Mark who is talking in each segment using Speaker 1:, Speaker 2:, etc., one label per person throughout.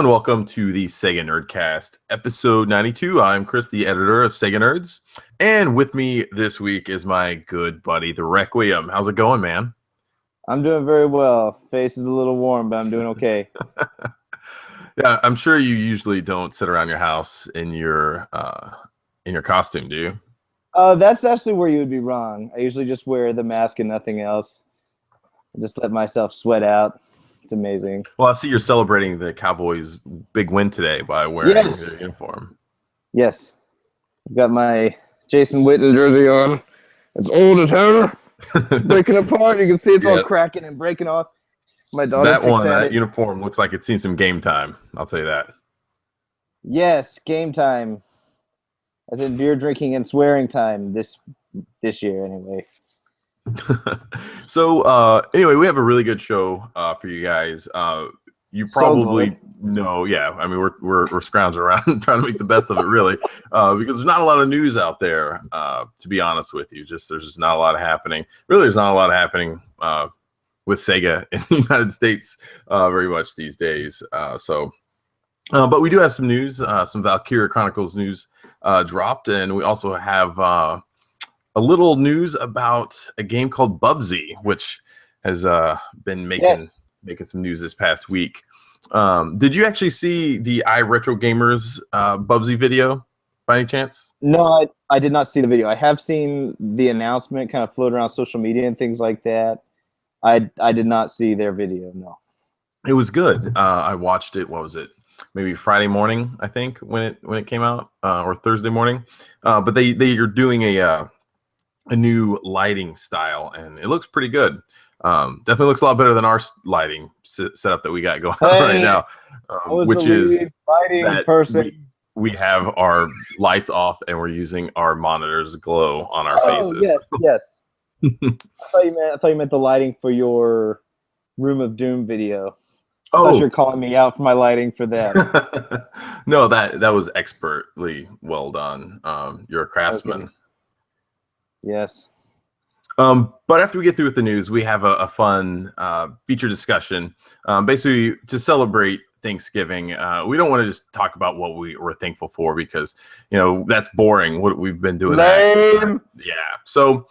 Speaker 1: And welcome to the Sega Nerdcast, episode 92. I'm Chris, the editor of Sega Nerds. And with me this week is my good buddy, the Requiem. How's it going, man?
Speaker 2: I'm doing very well. Face is a little warm, but I'm doing okay.
Speaker 1: Yeah, I'm sure you usually don't sit around your house in your costume, do you?
Speaker 2: That's actually where you would be wrong. I usually just wear the mask and nothing else. I just let myself sweat out. It's amazing.
Speaker 1: Well, I see you're celebrating the Cowboys' big win today by wearing their uniform.
Speaker 2: Yes. I've got my Jason Witten jersey on. It's old as hell. Breaking apart. You can see it's all cracking and breaking off. My daughter
Speaker 1: that uniform looks like it's seen some game time. I'll tell you that.
Speaker 2: Yes, game time. As in beer drinking and swearing time this year, anyway.
Speaker 1: So anyway, we have a really good show for you guys. You probably know, I mean, we're scrounging around trying to make the best of it, really, because there's not a lot of news out there. To be honest with you, there's just not a lot happening. Really, there's not a lot happening with Sega in the United States very much these days. But we do have some news. Some Valkyria Chronicles news dropped, and we also have a little news about a game called Bubsy, which has been making some news this past week. Did you actually see the iRetroGamers Bubsy video by any chance?
Speaker 2: No, I did not see the video. I have seen the announcement kind of float around social media and things like that. I did not see their video, no.
Speaker 1: It was good. I watched it, what was it? Maybe Friday morning, I think, when it came out, or Thursday morning. But they are doing a new lighting style, and it looks pretty good. Definitely looks a lot better than our lighting setup that we got going on right now, which is
Speaker 2: lighting person.
Speaker 1: We have our lights off and we're using our monitors glow on our faces.
Speaker 2: Yes. I thought you meant the lighting for your Room of Doom video. I thought you were calling me out for my lighting for that.
Speaker 1: No, that was expertly well done. You're a craftsman. Okay.
Speaker 2: Yes.
Speaker 1: But after we get through with the news, we have a fun feature discussion. Basically, to celebrate Thanksgiving, we don't want to just talk about what we were thankful for because, that's boring. What we've been doing.
Speaker 2: Lame.
Speaker 1: Yeah. So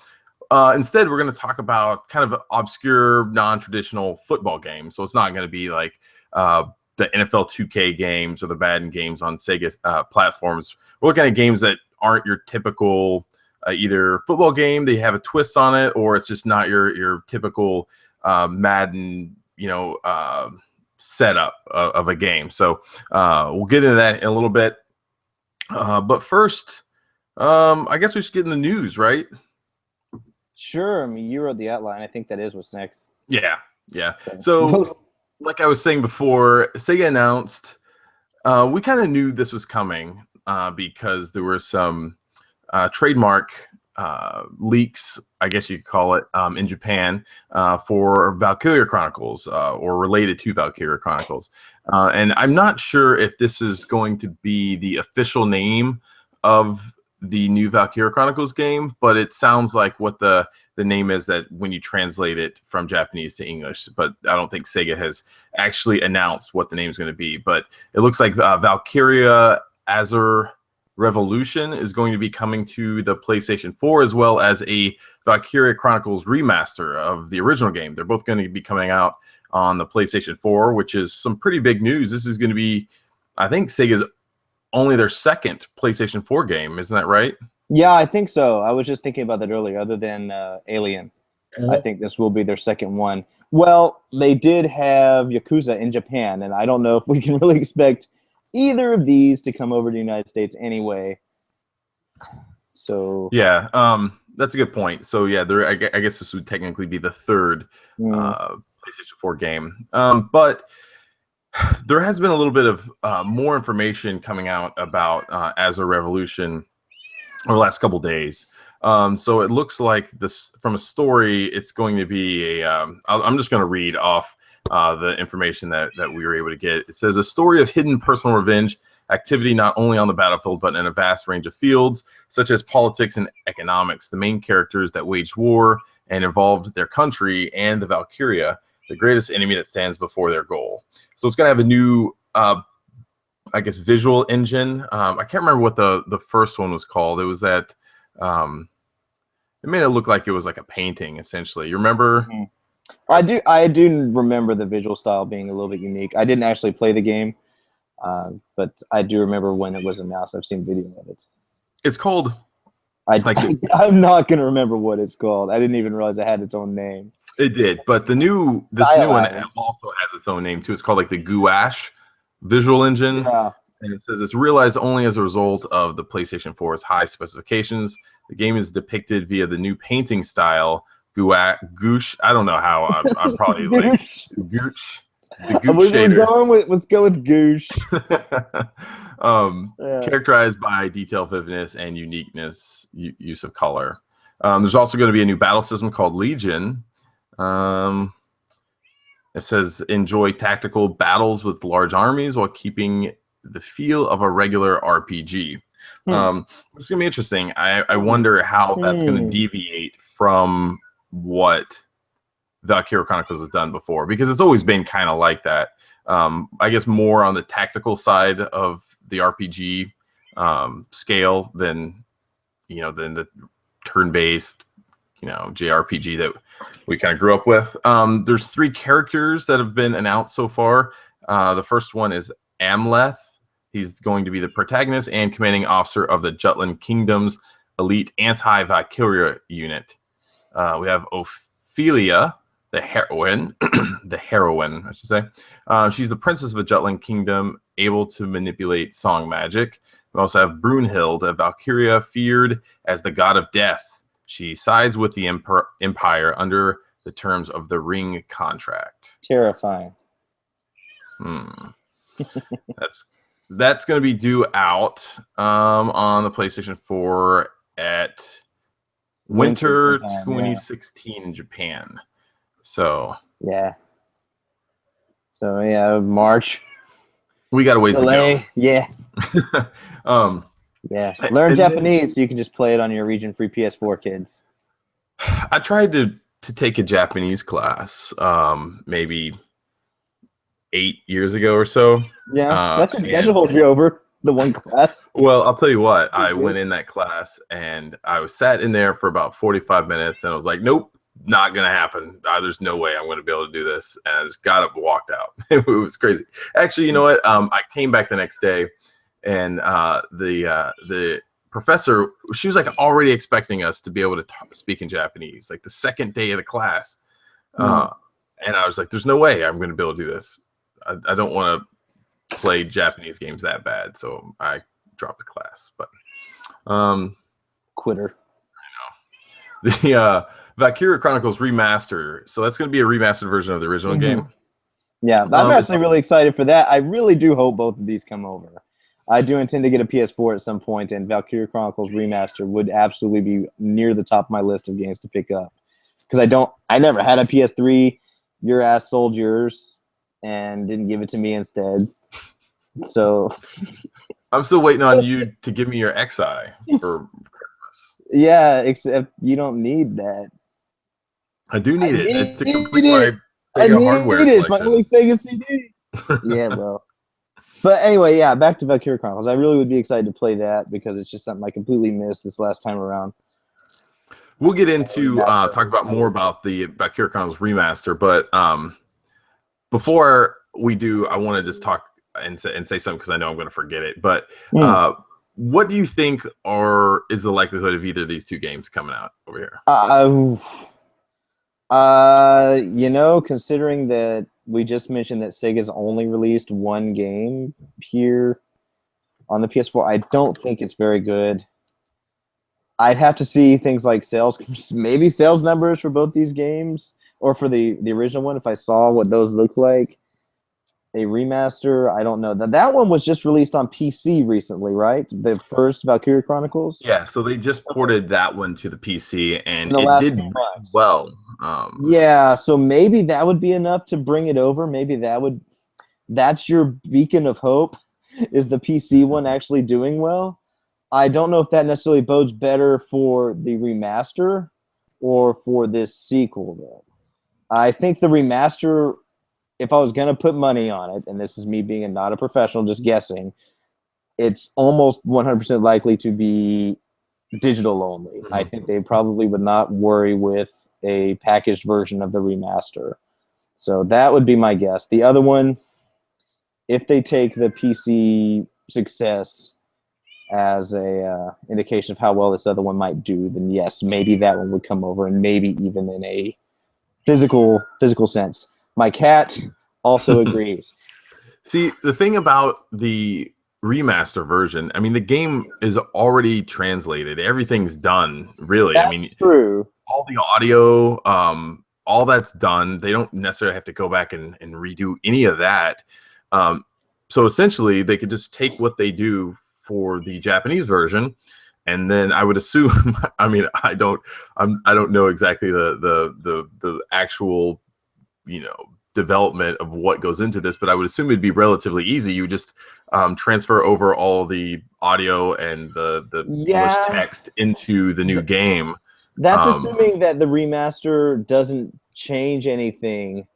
Speaker 1: instead, we're going to talk about kind of obscure, non-traditional football games. So it's not going to be like the NFL 2K games or the Madden games on Sega platforms. We're looking at games that aren't your typical either football game, they have a twist on it, or it's just not your typical Madden, setup of a game. So we'll get into that in a little bit. But first, I guess we should get in the news, right?
Speaker 2: Sure. I mean, you wrote the outline. I think that is what's next.
Speaker 1: Yeah. So, like I was saying before, Sega announced, we kind of knew this was coming because there were some trademark leaks, I guess you could call it, in Japan for Valkyria Chronicles or related to Valkyria Chronicles. And I'm not sure if this is going to be the official name of the new Valkyria Chronicles game, but it sounds like what the name is that when you translate it from Japanese to English. But I don't think Sega has actually announced what the name is going to be. But it looks like Valkyria Azure Revolution is going to be coming to the PlayStation 4, as well as a Valkyria Chronicles Remaster of the original game. They're both going to be coming out on the PlayStation 4, which is some pretty big news. This is going to be, I think, Sega's only their second PlayStation 4 game. Isn't that right?
Speaker 2: Yeah, I think so. I was just thinking about that earlier. Other than Alien, I think this will be their second one. Well, they did have Yakuza in Japan, and I don't know if we can really expect either of these to come over to the United States anyway. So
Speaker 1: yeah, that's a good point. So yeah, I guess this would technically be the third PlayStation 4 game. But there has been a little bit of more information coming out about Azure Revolution over the last couple days. So it looks like this from a story. It's going to be I'm just going to read off the information that we were able to get. It says a story of hidden personal revenge activity, not only on the battlefield, but in a vast range of fields, such as politics and economics. The main characters that waged war and involved their country and the Valkyria, the greatest enemy that stands before their goal. So it's going to have a new I guess, visual engine. I can't remember what the first one was called. It was that it made it look like it was like a painting, essentially. You remember?
Speaker 2: Mm-hmm. I do remember the visual style being a little bit unique. I didn't actually play the game, but I do remember when it was announced. I've seen video of it.
Speaker 1: It's called.
Speaker 2: I'm not gonna remember what it's called. I didn't even realize it had its own name.
Speaker 1: It did, but this new one also has its own name too. It's called like the Gouache visual engine.
Speaker 2: Yeah.
Speaker 1: And it says it's realized only as a result of the PlayStation 4's high specifications. The game is depicted via the new painting style, Gouache. I don't know how. I'm probably like Gooch. The Gooch shader.
Speaker 2: Let's go with Gooch.
Speaker 1: Characterized by detail, vividness, and uniqueness, use of color. There's also going to be a new battle system called Legion. It says enjoy tactical battles with large armies while keeping the feel of a regular RPG. It's going to be interesting. I wonder how that's going to deviate from what Valkyria Chronicles has done before, because it's always been kind of like that. I guess more on the tactical side of the RPG scale than the turn-based JRPG that we kind of grew up with. There's 3 characters that have been announced so far. The first one is Amleth. He's going to be the protagonist and commanding officer of the Jutland Kingdom's elite anti-Valkyria unit. We have Ophelia, the heroine, I should say. She's the princess of the Jutland Kingdom, able to manipulate song magic. We also have Brunhild, a Valkyria feared as the god of death. She sides with the Empire under the terms of the Ring contract.
Speaker 2: Terrifying.
Speaker 1: That's going to be due out on the PlayStation 4 at Winter 2016 in Japan. So
Speaker 2: March.
Speaker 1: We got a ways to go.
Speaker 2: Yeah. Learn Japanese so you can just play it on your region-free PS4, kids.
Speaker 1: I tried to take a Japanese class maybe 8 years ago or so.
Speaker 2: Yeah, that should hold you over, the one class.
Speaker 1: Well, I'll tell you what. I went in that class, and I was sat in there for about 45 minutes, and I was like, nope, not going to happen. There's no way I'm going to be able to do this. And I just got up and walked out. It was crazy. Actually, you know what? I came back the next day, and the professor, she was like already expecting us to be able to speak in Japanese, like the second day of the class. And I was like, there's no way I'm going to be able to do this. I don't want to play Japanese games that bad. So I dropped the class, but
Speaker 2: quitter.
Speaker 1: I know. The Valkyria Chronicles Remaster. So that's going to be a remastered version of the original game.
Speaker 2: Yeah, I'm actually really excited for that. I really do hope both of these come over. I do intend to get a PS4 at some point, and Valkyria Chronicles Remaster would absolutely be near the top of my list of games to pick up. Because I never had a PS3. Your ass sold yours and didn't give it to me instead. So
Speaker 1: I'm still waiting on you to give me your XI for Christmas.
Speaker 2: Yeah, except you don't need that.
Speaker 1: I do need it. It's to complete my Sega hardware collection.
Speaker 2: It's my only Sega CD. Yeah, well. But anyway, yeah, back to Valkyria Chronicles. I really would be excited to play that because it's just something I completely missed this last time around.
Speaker 1: We'll get into talk about more about the Valkyria Chronicles Remaster, but before we do, I want to just talk and say something because I know I'm going to forget it. But what do you think is the likelihood of either of these two games coming out over here?
Speaker 2: Considering that we just mentioned that Sega's only released one game here on the PS4, I don't think it's very good. I'd have to see things like maybe sales numbers for both these games, or for the original one, if I saw what those look like. A remaster, I don't know. That one was just released on PC recently, right? The first Valkyria Chronicles?
Speaker 1: Yeah, so they just ported that one to the PC, and it did well.
Speaker 2: Yeah, so maybe that would be enough to bring it over. Maybe that's your beacon of hope, is the PC one actually doing well. I don't know if that necessarily bodes better for the remaster or for this sequel, though. I think the remaster if I was going to put money on it, and this is me being not a professional, just guessing, it's almost 100% likely to be digital only.
Speaker 1: Mm-hmm.
Speaker 2: I think they probably would not worry with a packaged version of the remaster. So that would be my guess. The other one, if they take the PC success as a indication of how well this other one might do, then yes, maybe that one would come over, and maybe even in a physical sense. My cat also agrees.
Speaker 1: See, the thing about the remaster version, I mean, the game is already translated. Everything's done, really.
Speaker 2: That's
Speaker 1: I mean,
Speaker 2: true.
Speaker 1: All the audio, all that's done. They don't necessarily have to go back and redo any of that. So essentially, they could just take what they do for the Japanese version, and then I would assume. I mean, I don't know exactly the actual, development of what goes into this, but I would assume it'd be relatively easy. You would just transfer over all the audio and the English text into the new game.
Speaker 2: That's assuming that the remaster doesn't change anything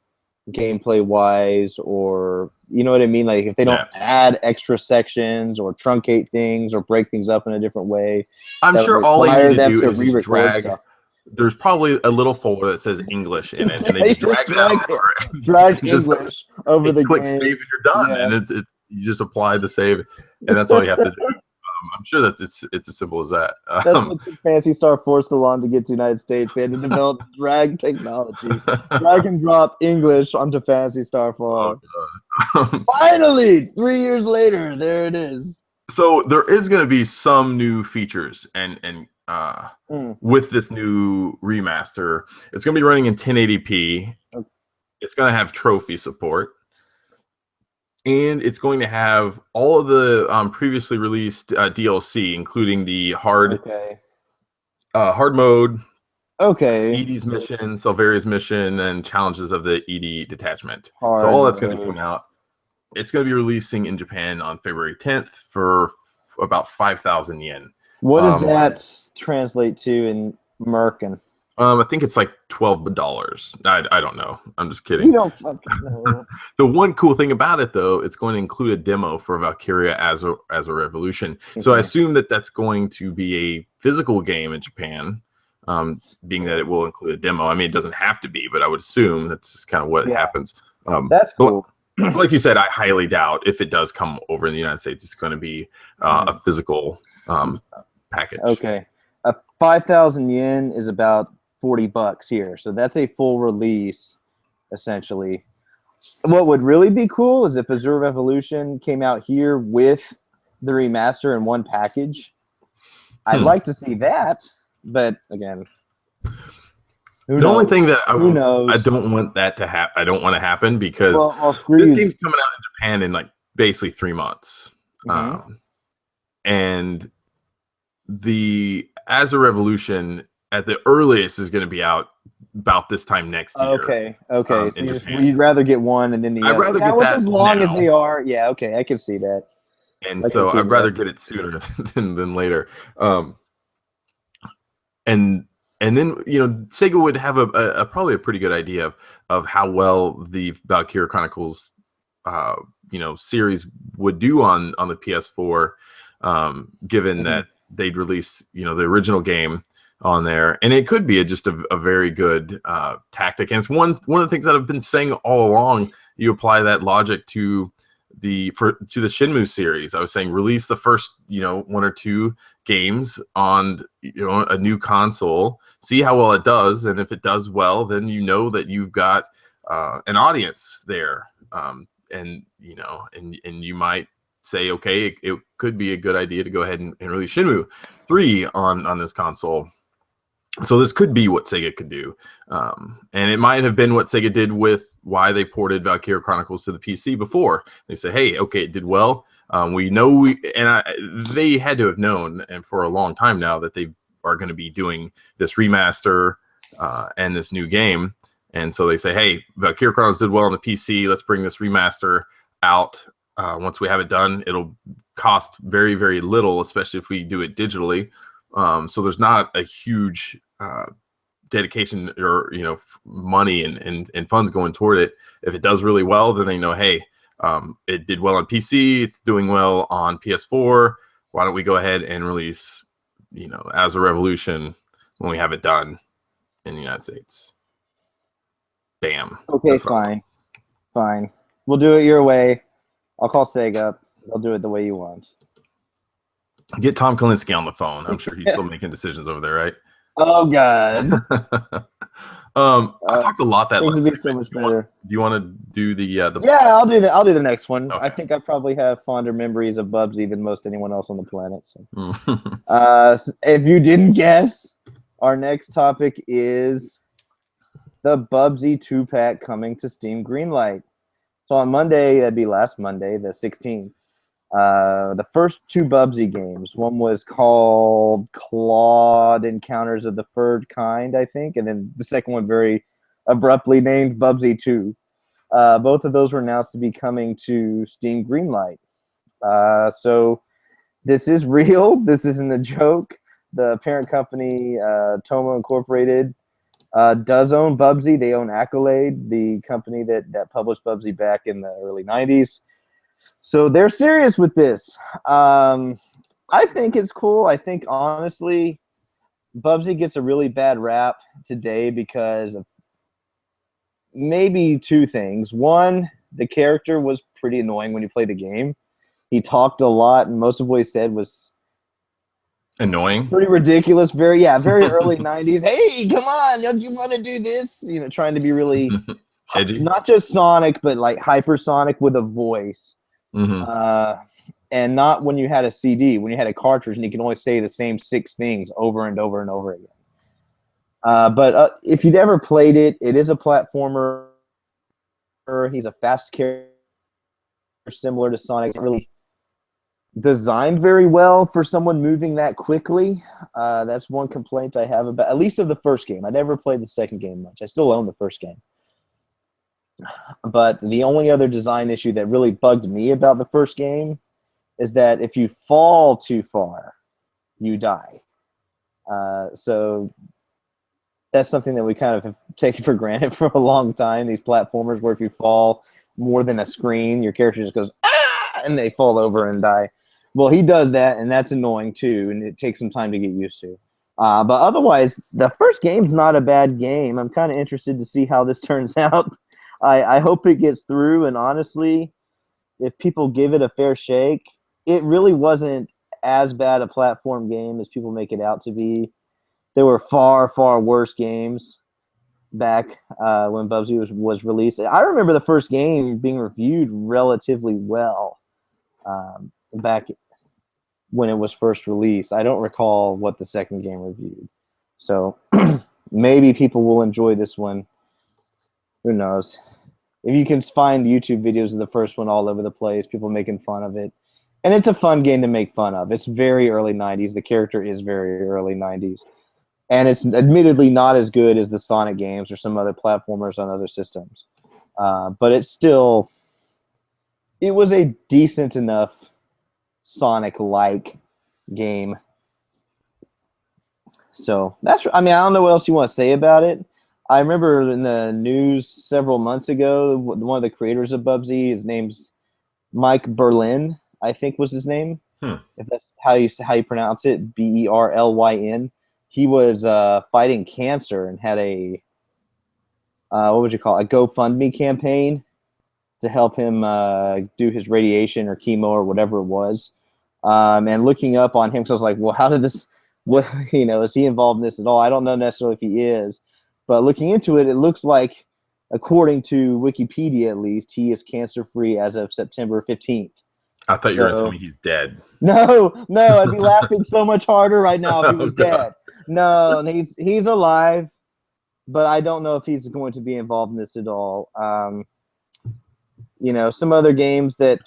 Speaker 2: gameplay wise, or you know what I mean? Like if they don't add extra sections or truncate things or break things up in a different way.
Speaker 1: I'm sure all they need to do is just drag.
Speaker 2: Stuff.
Speaker 1: There's probably a little folder that says English in it, and they just drag
Speaker 2: English over the
Speaker 1: click
Speaker 2: game.
Speaker 1: Save and you're done, and it's you just apply the save, and that's all you have to do. I'm sure that it's as simple as that.
Speaker 2: That's what Phantasy Star forced Alon to get to the United States. They had to develop drag technology, drag and drop English onto Phantasy Star 4. Finally, 3 years later, there it is.
Speaker 1: So there is going to be some new features, and with this new remaster, it's going to be running in 1080p. Okay. It's going to have trophy support. And it's going to have all of the previously released DLC, including the hard mode, ED's mission, Silveria's mission, and challenges of the ED detachment. So all that's going to come out. It's going to be releasing in Japan on February 10th for about 5,000 yen.
Speaker 2: What does that translate to in American?
Speaker 1: I think it's like $12. I don't know. I'm just kidding.
Speaker 2: You don't fucking know.
Speaker 1: The one cool thing about it, though, it's going to include a demo for Valkyria as a Revolution. So I assume that that's going to be a physical game in Japan, being that it will include a demo. I mean, it doesn't have to be, but I would assume that's just kind of what happens.
Speaker 2: That's cool.
Speaker 1: Like you said, I highly doubt if it does come over in the United States, it's going to be a physical package.
Speaker 2: Okay. 5,000 yen is about $40 here, so that's a full release essentially. What would really be cool is if Azure Revolution came out here with the remaster in one package. I'd like to see that, but again,
Speaker 1: only thing that
Speaker 2: who knows?
Speaker 1: I don't want that to happen. I don't want to happen because
Speaker 2: this
Speaker 1: game's coming out in Japan in like basically 3 months, and the Azure Revolution at the earliest is going to be out about this time next year.
Speaker 2: Okay. So you'd rather get one and then the other.
Speaker 1: I'd rather get that
Speaker 2: as long as they are. Yeah, okay, I can see that.
Speaker 1: And so I'd rather get it sooner than later. And then Sega would have a probably a pretty good idea of how well the Valkyria Chronicles series would do on the PS4, given that they'd release the original game on there, and it could be just a very good tactic. And it's one of the things that I've been saying all along. You apply that logic to the Shenmue series. I was saying release the first 1 or 2 games on a new console, see how well it does, and if it does well, then that you've got an audience there, and you might say, okay, it could be a good idea to go ahead and release Shenmue 3 on this console. So this could be what Sega could do, and it might have been what Sega did with why they ported Valkyria Chronicles to the PC before. They say, hey, okay, it did well. We know they had to have known, and for a long time now, that they are going to be doing this remaster and this new game. And so they say, hey, Valkyria Chronicles did well on the PC. Let's bring this remaster out. Once we have it done, it'll cost very, very little, especially if we do it digitally. So there's not a huge dedication or money and funds going toward it. If it does really well, then they know, hey, it did well on PC, it's doing well on PS4. Why don't we go ahead and release, as a Revolution when we have it done in the United States? Bam.
Speaker 2: Okay, fine. We'll do it your way. I'll call Sega. They'll do it the way you want.
Speaker 1: Get Tom Kalinske on the phone. I'm sure he's still making decisions over there, right?
Speaker 2: Oh God.
Speaker 1: I talked a lot that
Speaker 2: things
Speaker 1: last
Speaker 2: would be so much better.
Speaker 1: Do you want to do the
Speaker 2: Yeah, I'll do the next one.
Speaker 1: Okay.
Speaker 2: I think I probably have fonder memories of Bubsy than most anyone else on the planet. So. If you didn't guess, our next topic is the Bubsy 2-pack coming to Steam Greenlight. So on Monday, that'd be last Monday, the 16th. The first 2 Bubsy games. One was called Clawed Encounters of the Furred Kind, I think, and then the second one very abruptly named Bubsy 2. Both of those were announced to be coming to Steam Greenlight. So this is real. This isn't a joke. The parent company, Tomo Incorporated, does own Bubsy. They own Accolade, the company that published Bubsy back in the early 90s. So they're serious with this. I think it's cool. I think, honestly, Bubsy gets a really bad rap today because of maybe 2 things. One, the character was pretty annoying when you play the game. He talked a lot, and most of what he said was
Speaker 1: annoying,
Speaker 2: pretty ridiculous. Very early 90s. Hey, come on, don't you want to do this? Trying to be really
Speaker 1: edgy,
Speaker 2: not just Sonic, but like hypersonic with a voice.
Speaker 1: Mm-hmm.
Speaker 2: And not when you had a CD, when you had a cartridge and you can only say the same 6 things over and over and over again. But if you'd ever played it, it is a platformer. He's a fast character similar to Sonic. It's really designed very well for someone moving that quickly. That's one complaint I have about, at least of the first game. I never played the second game much. I still own the first game. But the only other design issue that really bugged me about the first game is that if you fall too far, you die. So that's something that we kind of have taken for granted for a long time, these platformers where if you fall more than a screen, your character just goes, ah, and they fall over and die. Well, he does that, and that's annoying too, and it takes some time to get used to. But otherwise, the first game's not a bad game. I'm kind of interested to see how this turns out. I hope it gets through, and honestly, if people give it a fair shake, it really wasn't as bad a platform game as people make it out to be. There were far, far worse games back when Bubsy was released. I remember the first game being reviewed relatively well back when it was first released. I don't recall what the second game reviewed. So maybe people will enjoy this one. Who knows? If you can find YouTube videos of the first one all over the place, people making fun of it. And it's a fun game to make fun of. It's very early 90s. The character is very early 90s. And it's admittedly not as good as the Sonic games or some other platformers on other systems. But it's still... It was a decent enough Sonic-like game. So, that's... I mean, I don't know what else you want to say about it. I remember in the news several months ago, one of the creators of Bubsy, his name's Mike Berlin, I think was his name. If that's how you pronounce it, Berlyn. He was fighting cancer and had a what would you call it? A GoFundMe campaign to help him do his radiation or chemo or whatever it was. And looking up on him, because I was like, well, how did this? What is he involved in this at all? I don't know necessarily if he is, but looking into it, it looks like, according to Wikipedia at least, he is cancer-free as of September 15th.
Speaker 1: I thought you were going to tell me he's dead.
Speaker 2: No, I'd be laughing so much harder right now if he was dead. No, he's alive, but I don't know if he's going to be involved in this at all. Some other games that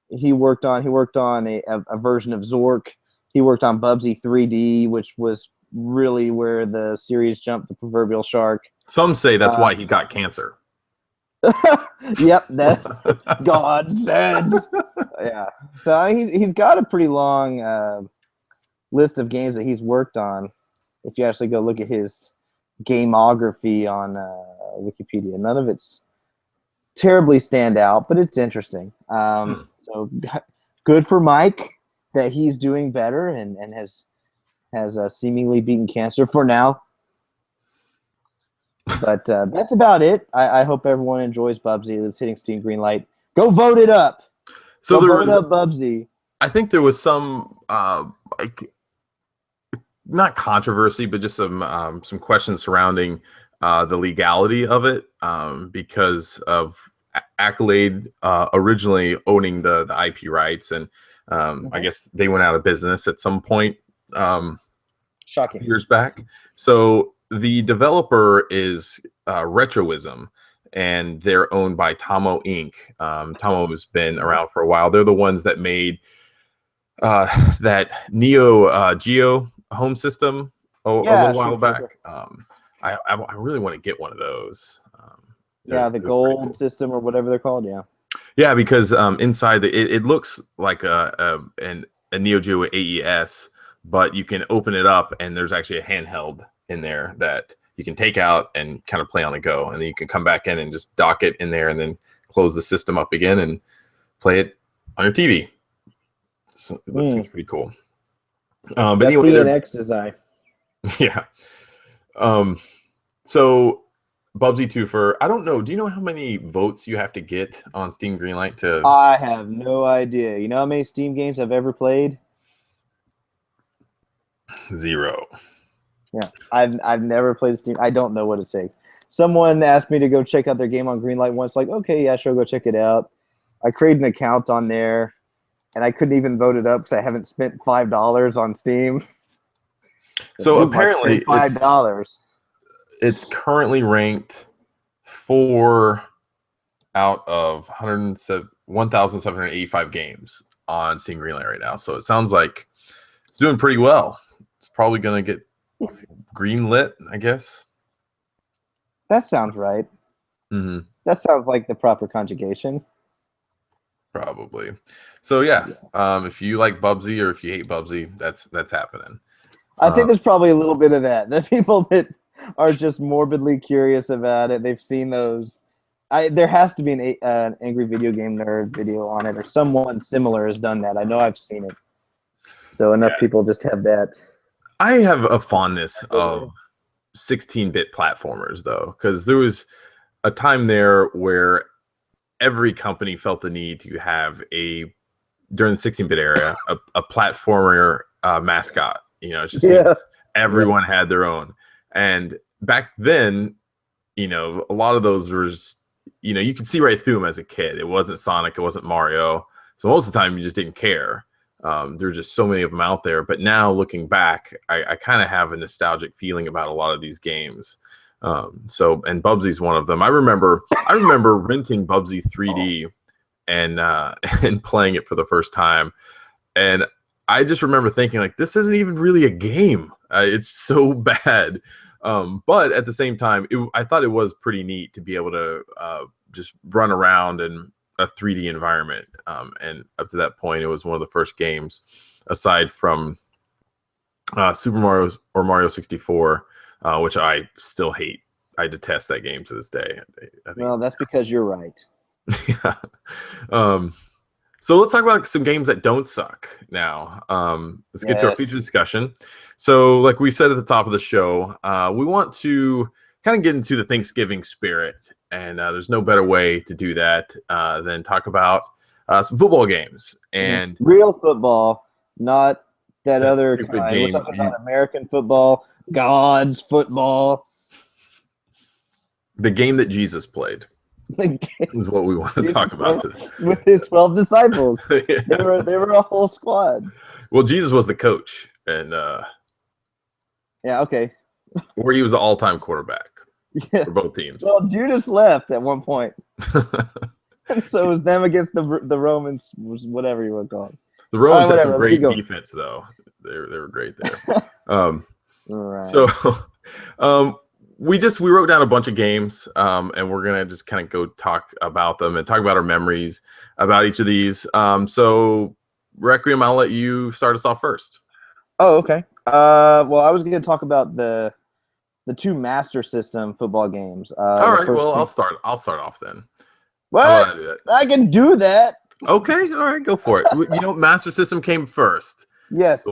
Speaker 2: he worked on a version of Zork. He worked on Bubsy 3D, which was really where the series jumped the proverbial shark.
Speaker 1: Some say that's why he got cancer.
Speaker 2: Yep, that's God said. Yeah, so he's got a pretty long list of games that he's worked on. If you actually go look at his gameography on Wikipedia. None of it's terribly stand out, but it's interesting. So good for Mike that he's doing better and has seemingly beaten cancer for now. But that's about it. I hope everyone enjoys Bubsy. That's hitting Steam Greenlight. Go vote it up.
Speaker 1: So
Speaker 2: Go
Speaker 1: there
Speaker 2: vote
Speaker 1: was,
Speaker 2: up Bubsy.
Speaker 1: I think there was some like not controversy, but just some questions surrounding the legality of it because of Accolade originally owning the IP rights, and I guess they went out of business at some point.
Speaker 2: Shocking.
Speaker 1: Years back. So the developer is Retroism, and they're owned by Tomo Inc. Tomo has been around for a while. They're the ones that made that Neo Geo home system a little while back. I really want to get one of those.
Speaker 2: The gold cool system or whatever they're called.
Speaker 1: Yeah, because inside it looks like a Neo Geo AES, but you can open it up and there's actually a handheld in there that you can take out and kind of play on the go, and then you can come back in and just dock it in there and then close the system up again and play it on your TV. So that seems pretty cool. But
Speaker 2: that's
Speaker 1: anyway,
Speaker 2: the NX design.
Speaker 1: Yeah. So Bubsy Twofer, I don't know. Do you know how many votes you have to get on Steam Greenlight to?
Speaker 2: I have no idea. You know how many Steam games I've ever played?
Speaker 1: 0.
Speaker 2: Yeah, I've never played Steam. I don't know what it takes. Someone asked me to go check out their game on Greenlight once. Like, okay, yeah, sure, go check it out. I created an account on there, and I couldn't even vote it up because I haven't spent $5 on Steam.
Speaker 1: So apparently,
Speaker 2: $5.
Speaker 1: It's currently ranked 4 out of 1,785 games on Steam Greenlight right now. So it sounds like it's doing pretty well. It's probably going to get greenlit, I guess.
Speaker 2: That sounds right.
Speaker 1: Mm-hmm.
Speaker 2: That sounds like the proper conjugation.
Speaker 1: Probably. So yeah, if you like Bubsy or if you hate Bubsy, that's happening.
Speaker 2: I think there's probably a little bit of that. The people that are just morbidly curious about it, they've seen those. There has to be an Angry Video Game Nerd video on it, or someone similar has done that. I know I've seen it. So enough people just have that.
Speaker 1: I have a fondness of 16-bit platformers, though, because there was a time there where every company felt the need to have during the 16-bit era, a platformer mascot. You know, it just seems everyone had their own. And back then, you know, a lot of those were just, you know, you could see right through them as a kid. It wasn't Sonic, it wasn't Mario. So most of the time you just didn't care. There were just so many of them out there. But now looking back, I kind of have a nostalgic feeling about a lot of these games. And Bubsy's one of them. I remember renting Bubsy 3D and playing it for the first time. And I just remember thinking, like, this isn't even really a game. It's so bad. But at the same time, I thought it was pretty neat to be able to just run around in a 3D environment. And up to that point, it was one of the first games, aside from Super Mario or Mario 64, which I still hate. I detest that game to this day. I think
Speaker 2: that's because you're right.
Speaker 1: Yeah. So let's talk about some games that don't suck now. Let's get to our feature discussion. So like we said at the top of the show, we want to kind of get into the Thanksgiving spirit. And there's no better way to do that than talk about some football games. And
Speaker 2: real football, not that other kind.
Speaker 1: Game.
Speaker 2: We're talking about American football, God's football.
Speaker 1: The game that Jesus played. Is what we want to talk about today.
Speaker 2: With his 12 disciples. Yeah. They were a whole squad.
Speaker 1: Well, Jesus was the coach, and
Speaker 2: okay.
Speaker 1: Or he was the all-time quarterback for both teams.
Speaker 2: Well, Judas left at one point. So it was them against the Romans, whatever you want to call it.
Speaker 1: The Romans had some great defense, though. They were great there.
Speaker 2: Right.
Speaker 1: So we wrote down a bunch of games, and we're gonna just kind of go talk about them and talk about our memories about each of these. So Requiem, I'll let you start us off first.
Speaker 2: Oh, okay. Well, I was going to talk about the the two Master System football games.
Speaker 1: All right, well, I'll start off then.
Speaker 2: What? I can do that.
Speaker 1: Okay, all right, go for it. You know, Master System came first.
Speaker 2: Yes.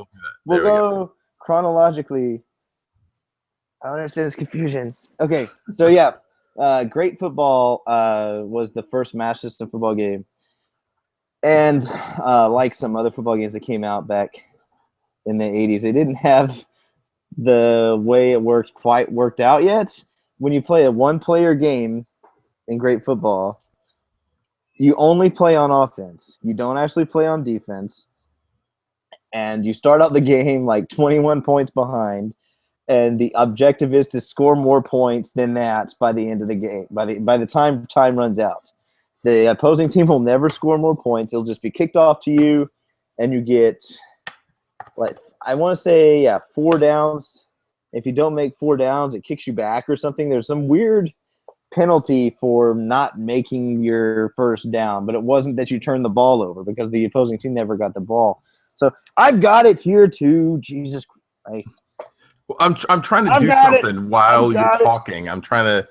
Speaker 2: We'll go chronologically. I don't understand this confusion. Okay, so yeah, Great Football was the first Master System football game. And like some other football games that came out back in the 80s, they didn't have the way it worked quite worked out yet. When you play a one-player game in Great Football, you only play on offense. You don't actually play on defense. And you start out the game like 21 points behind, and the objective is to score more points than that by the end of the game. By the time runs out, the opposing team will never score more points. It'll just be kicked off to you, and you get, like, I want to say, 4 downs. If you don't make 4 downs, it kicks you back or something. There's some weird penalty for not making your first down, but it wasn't that you turned the ball over because the opposing team never got the ball. So I've got it here too. Jesus Christ.
Speaker 1: Well, I'm trying to do something while you're talking. I'm trying to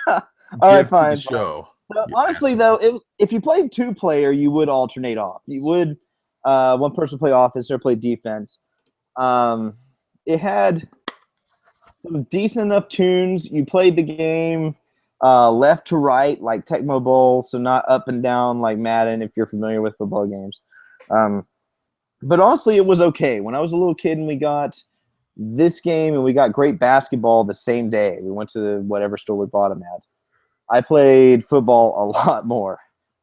Speaker 2: all right, fine.
Speaker 1: The show.
Speaker 2: So, honestly, though, if you played 2-player, you would alternate off. You would one person play offense or play defense. It had some decent enough tunes. You played the game left to right, like Tecmo Bowl, so not up and down like Madden, if you're familiar with football games. But honestly, it was okay. When I was a little kid and we got this game and we got Great Basketball the same day, we went to whatever store we bought them at. I played football a lot more.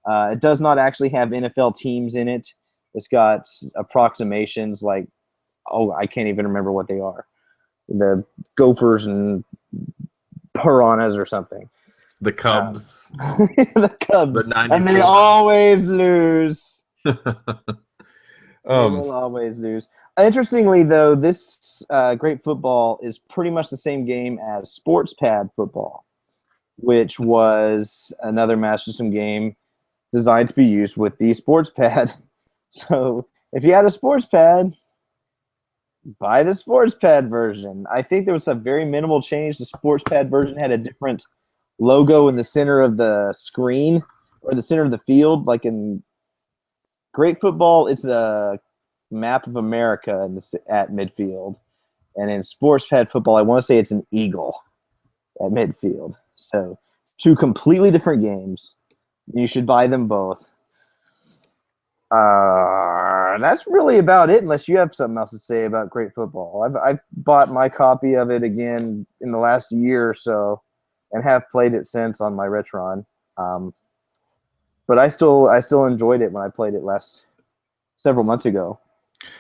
Speaker 2: It does not actually have NFL teams in it. It's got approximations like, I can't even remember what they are. The Gophers and Piranhas or something.
Speaker 1: The Cubs.
Speaker 2: The Cubs.
Speaker 1: And
Speaker 2: they always lose. They
Speaker 1: will
Speaker 2: always lose. Interestingly, though, this Great Football is pretty much the same game as Sports Pad Football, which was another Master System game designed to be used with the Sports Pad. So if you had a Sports Pad, buy the Sports Pad version. I think there was a very minimal change. The Sports Pad version had a different logo in the center of the screen or the center of the field. Like in Great Football, it's a map of America at midfield. And in Sports Pad Football, I want to say it's an eagle at midfield. So 2 completely different games. You should buy them both. That's really about it, unless you have something else to say about Great Football. I've bought my copy of it again in the last year or so, and have played it since on my Retron. But I still enjoyed it when I played it several months ago.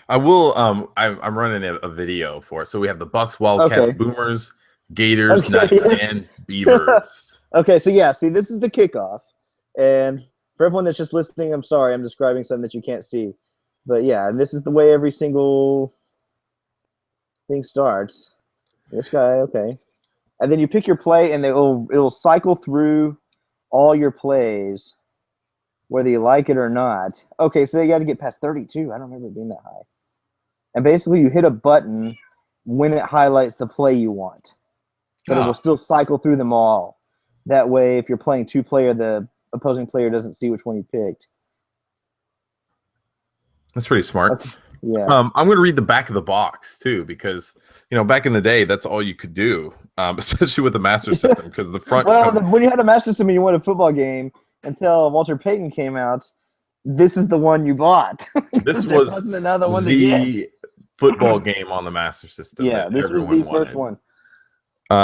Speaker 1: I will. I'm running a video for it. So we have the Bucks, Wildcats, Boomers, Gators, Knights, and Beavers.
Speaker 2: Okay, so see, this is the kickoff, and for everyone that's just listening, I'm sorry, I'm describing something that you can't see. But and this is the way every single thing starts. This guy, okay. And then you pick your play, and it'll cycle through all your plays, whether you like it or not. Okay, so you got to get past 32. I don't remember it being that high. And basically, you hit a button when it highlights the play you want. But it will still cycle through them all. That way, if you're playing 2-player, the opposing player doesn't see which one you picked.
Speaker 1: That's pretty smart.
Speaker 2: Okay. Yeah.
Speaker 1: I'm going to read the back of the box too, because back in the day, that's all you could do, especially with the Master System, because the front.
Speaker 2: Well, when you had a Master System and you wanted a football game, until Walter Payton came out, this is the one you bought.
Speaker 1: This was
Speaker 2: another one
Speaker 1: the football game on the Master System.
Speaker 2: Yeah, this was the first one.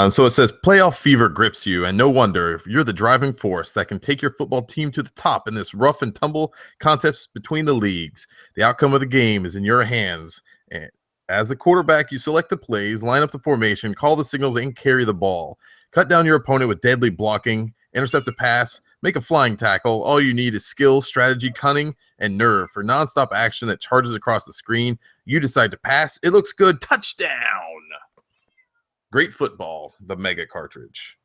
Speaker 1: So it says, playoff fever grips you, and no wonder. You're the driving force that can take your football team to the top in this rough and tumble contest between the leagues. The outcome of the game is in your hands. And as the quarterback, you select the plays, line up the formation, call the signals, and carry the ball. Cut down your opponent with deadly blocking, intercept a pass, make a flying tackle. All you need is skill, strategy, cunning, and nerve for nonstop action that charges across the screen. You decide to pass. It looks good. Touchdown! Great Football, the Mega cartridge.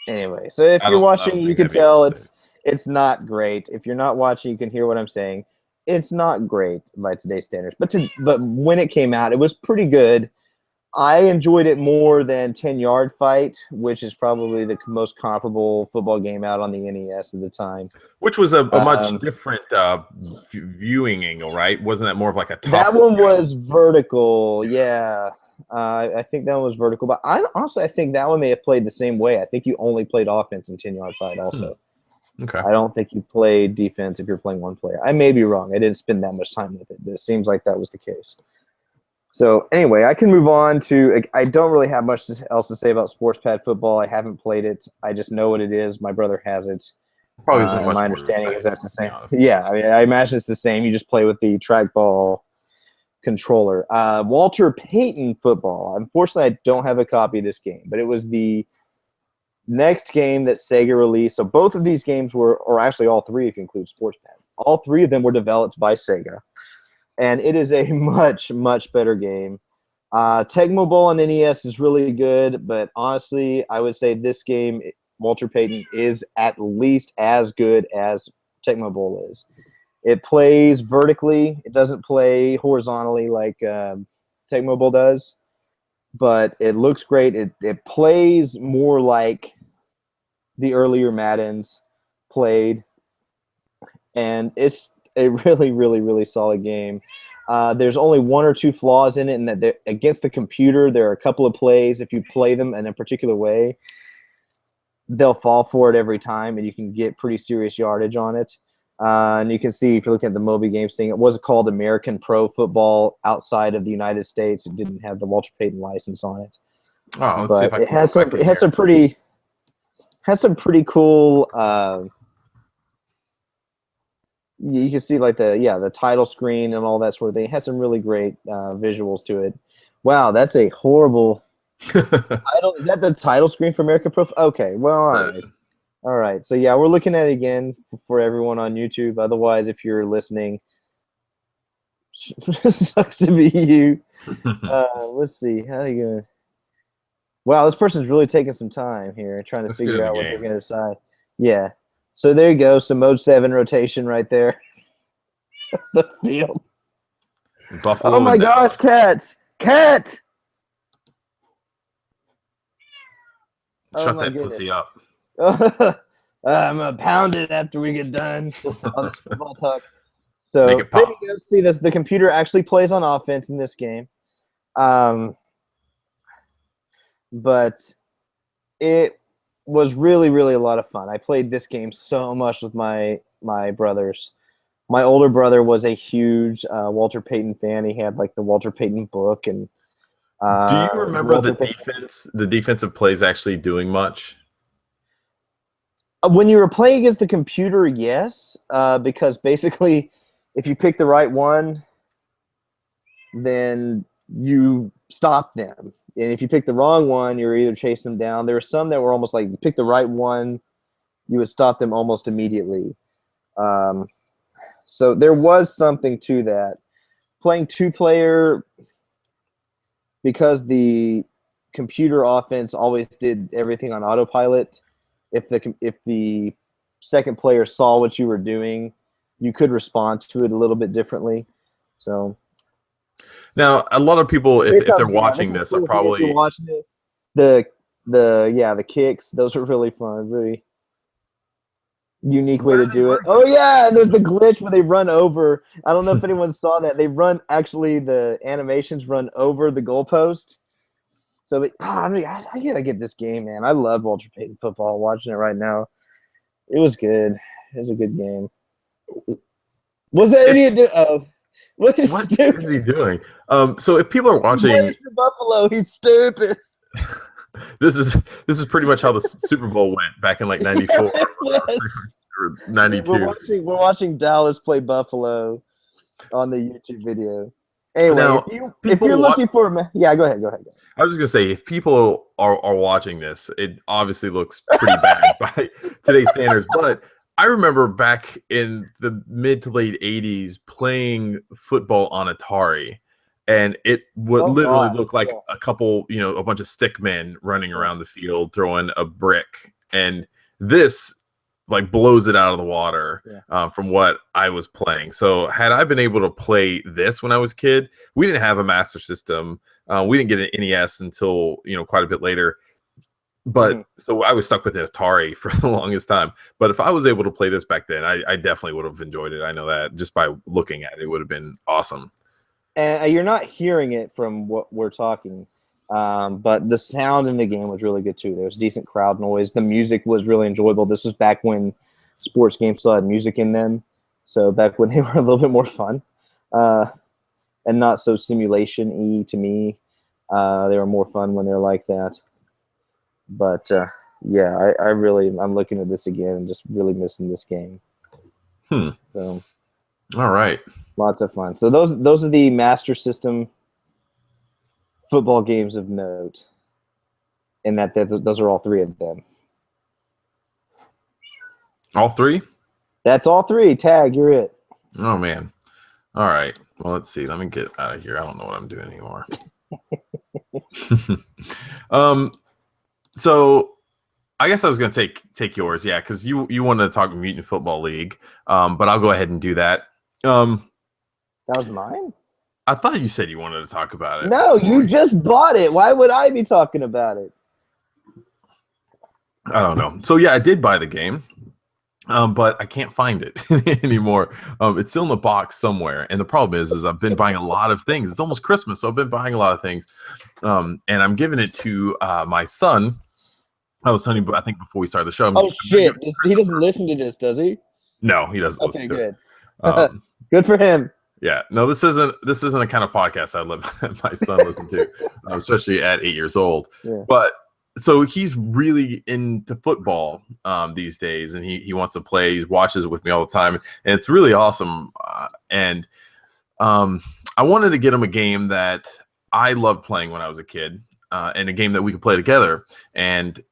Speaker 2: Anyway, so if you're watching, you can tell it's not great. If you're not watching, you can hear what I'm saying. It's not great by today's standards, but when it came out, it was pretty good. I enjoyed it more than 10-Yard Fight, which is probably the most comparable football game out on the NES at the time.
Speaker 1: Which was a much different viewing angle, right? Wasn't that more of like a top?
Speaker 2: That one was vertical, yeah. I think that one was vertical, but I think that one may have played the same way. I think you only played offense in 10-Yard Fight also.
Speaker 1: Okay.
Speaker 2: I don't think you played defense if you're playing one player. I may be wrong. I didn't spend that much time with it, but it seems like that was the case. So anyway, I can move on to. I don't really have much else to say about Sports Pad Football. I haven't played it. I just know what it is. My brother has it.
Speaker 1: Probably isn't much
Speaker 2: my
Speaker 1: more
Speaker 2: understanding is that's the same. Yeah, I mean, I imagine it's the same. You just play with the trackball controller. Walter Payton Football. Unfortunately, I don't have a copy of this game, but it was the next game that Sega released. So both of these games were, or actually all three if you include Sports Pad, all three of them were developed by Sega. And it is a much, much better game. Tecmo Bowl on NES is really good, but honestly, I would say this game, Walter Payton, is at least as good as Tecmo Bowl is. It plays vertically. It doesn't play horizontally like Tecmo Bowl does, but it looks great. It plays more like the earlier Maddens played, and it's a really, really, really solid game. There's only one or two flaws in it, and that against the computer, there are a couple of plays. If you play them in a particular way, they'll fall for it every time, and you can get pretty serious yardage on it. And you can see, if you're looking at the Moby Games thing, it was called American Pro Football outside of the United States. It didn't have the Walter Payton license on it.
Speaker 1: Oh, let's see if I can.
Speaker 2: It has some pretty cool. You can see like the title screen and all that sort of thing. It has some really great visuals to it. Wow, that's a horrible title. Is that the title screen for American Pro? Okay, well, all right. All right. So, yeah, we're looking at it again for everyone on YouTube. Otherwise, if you're listening, sucks to be you. Let's see. How are you going to... Wow, this person's really taking some time here trying to figure out what they're going to decide. Yeah. So there you go, some Mode 7 rotation right there. The field.
Speaker 1: Buffalo.
Speaker 2: Oh my gosh, cats! Cat!
Speaker 1: Shut that pussy up.
Speaker 2: I'm gonna pound it after we get done on this football talk. So there you go. See, the computer actually plays on offense in this game. But it was really, really a lot of fun. I played this game so much with my brothers. My older brother was a huge Walter Payton fan. He had like the Walter Payton book. And
Speaker 1: do you remember the defensive plays actually doing much?
Speaker 2: When you were playing against the computer, yes, because basically, if you pick the right one, then you stop them. And if you pick the wrong one, you're either chasing them down. There were some that were almost like, you pick the right one, you would stop them almost immediately. So there was something to that. Playing two-player, because the computer offense always did everything on autopilot, if the second player saw what you were doing, you could respond to it a little bit differently. So
Speaker 1: now, a lot of people, if they're watching this, are probably
Speaker 2: watching it. The kicks, those are really fun. Really unique way to do it. Oh yeah, and there's the glitch where they run over. I don't know if anyone saw that. They run, actually, the animations run over the goalpost. So I gotta get this game, man. I love Walter Payton Football. Watching it right now, it was good. It was a good game. Was that idiot? What is
Speaker 1: he doing? So if people are watching,
Speaker 2: he for Buffalo, he's stupid.
Speaker 1: This is pretty much how the Super Bowl went back in like '94 or '92.
Speaker 2: We're watching Dallas play Buffalo on the YouTube video. Anyway,
Speaker 1: now,
Speaker 2: if you're looking for go ahead.
Speaker 1: I was just gonna say, if people are watching this, it obviously looks pretty bad by today's standards. But I remember back in the mid to late '80s playing football on Atari, and it would literally look like a couple, a bunch of stick men running around the field throwing a brick. And this like blows it out of the water
Speaker 2: Yeah.
Speaker 1: from what I was playing. So had I been able to play this when I was a kid, we didn't have a Master System. We didn't get an NES until quite a bit later. But so I was stuck with Atari for the longest time. But if I was able to play this back then, I definitely would have enjoyed it. I know that just by looking at it, it would have been awesome.
Speaker 2: And you're not hearing it from what we're talking, but the sound in the game was really good too. There was decent crowd noise. The music was really enjoyable. This was back when sports games still had music in them, so back when they were a little bit more fun and not so simulation-y to me. They were more fun when they're like that. But yeah, I'm looking at this again and just really missing this game. So,
Speaker 1: all right,
Speaker 2: lots of fun. So those are the Master System football games of note, and those are all three of them.
Speaker 1: All three? That's
Speaker 2: all three. Tag, you're it.
Speaker 1: Oh man. All right. Well, let's see. Let me get out of here. I don't know what I'm doing anymore. So I guess I was going to take yours, yeah, because you wanted to talk Mutant Football League, but I'll go ahead and do that.
Speaker 2: That was mine?
Speaker 1: I thought you said you wanted to talk about it.
Speaker 2: No, you just bought it. Why would I be talking about it?
Speaker 1: I don't know. So yeah, I did buy the game, but I can't find it anymore. It's still in the box somewhere, and the problem is I've been buying a lot of things. It's almost Christmas, so I've been buying a lot of things, and I'm giving it to my son. I was telling you, I think before we started the show.
Speaker 2: Shit! He doesn't listen to this, does he?
Speaker 1: No, he doesn't listen to it.
Speaker 2: Good for him.
Speaker 1: Yeah, no, this isn't a kind of podcast I'd let my son listen to, especially at 8 years old.
Speaker 2: Yeah.
Speaker 1: But so he's really into football these days, and he wants to play. He watches it with me all the time, and it's really awesome. And I wanted to get him a game that I loved playing when I was a kid, and a game that we could play together. And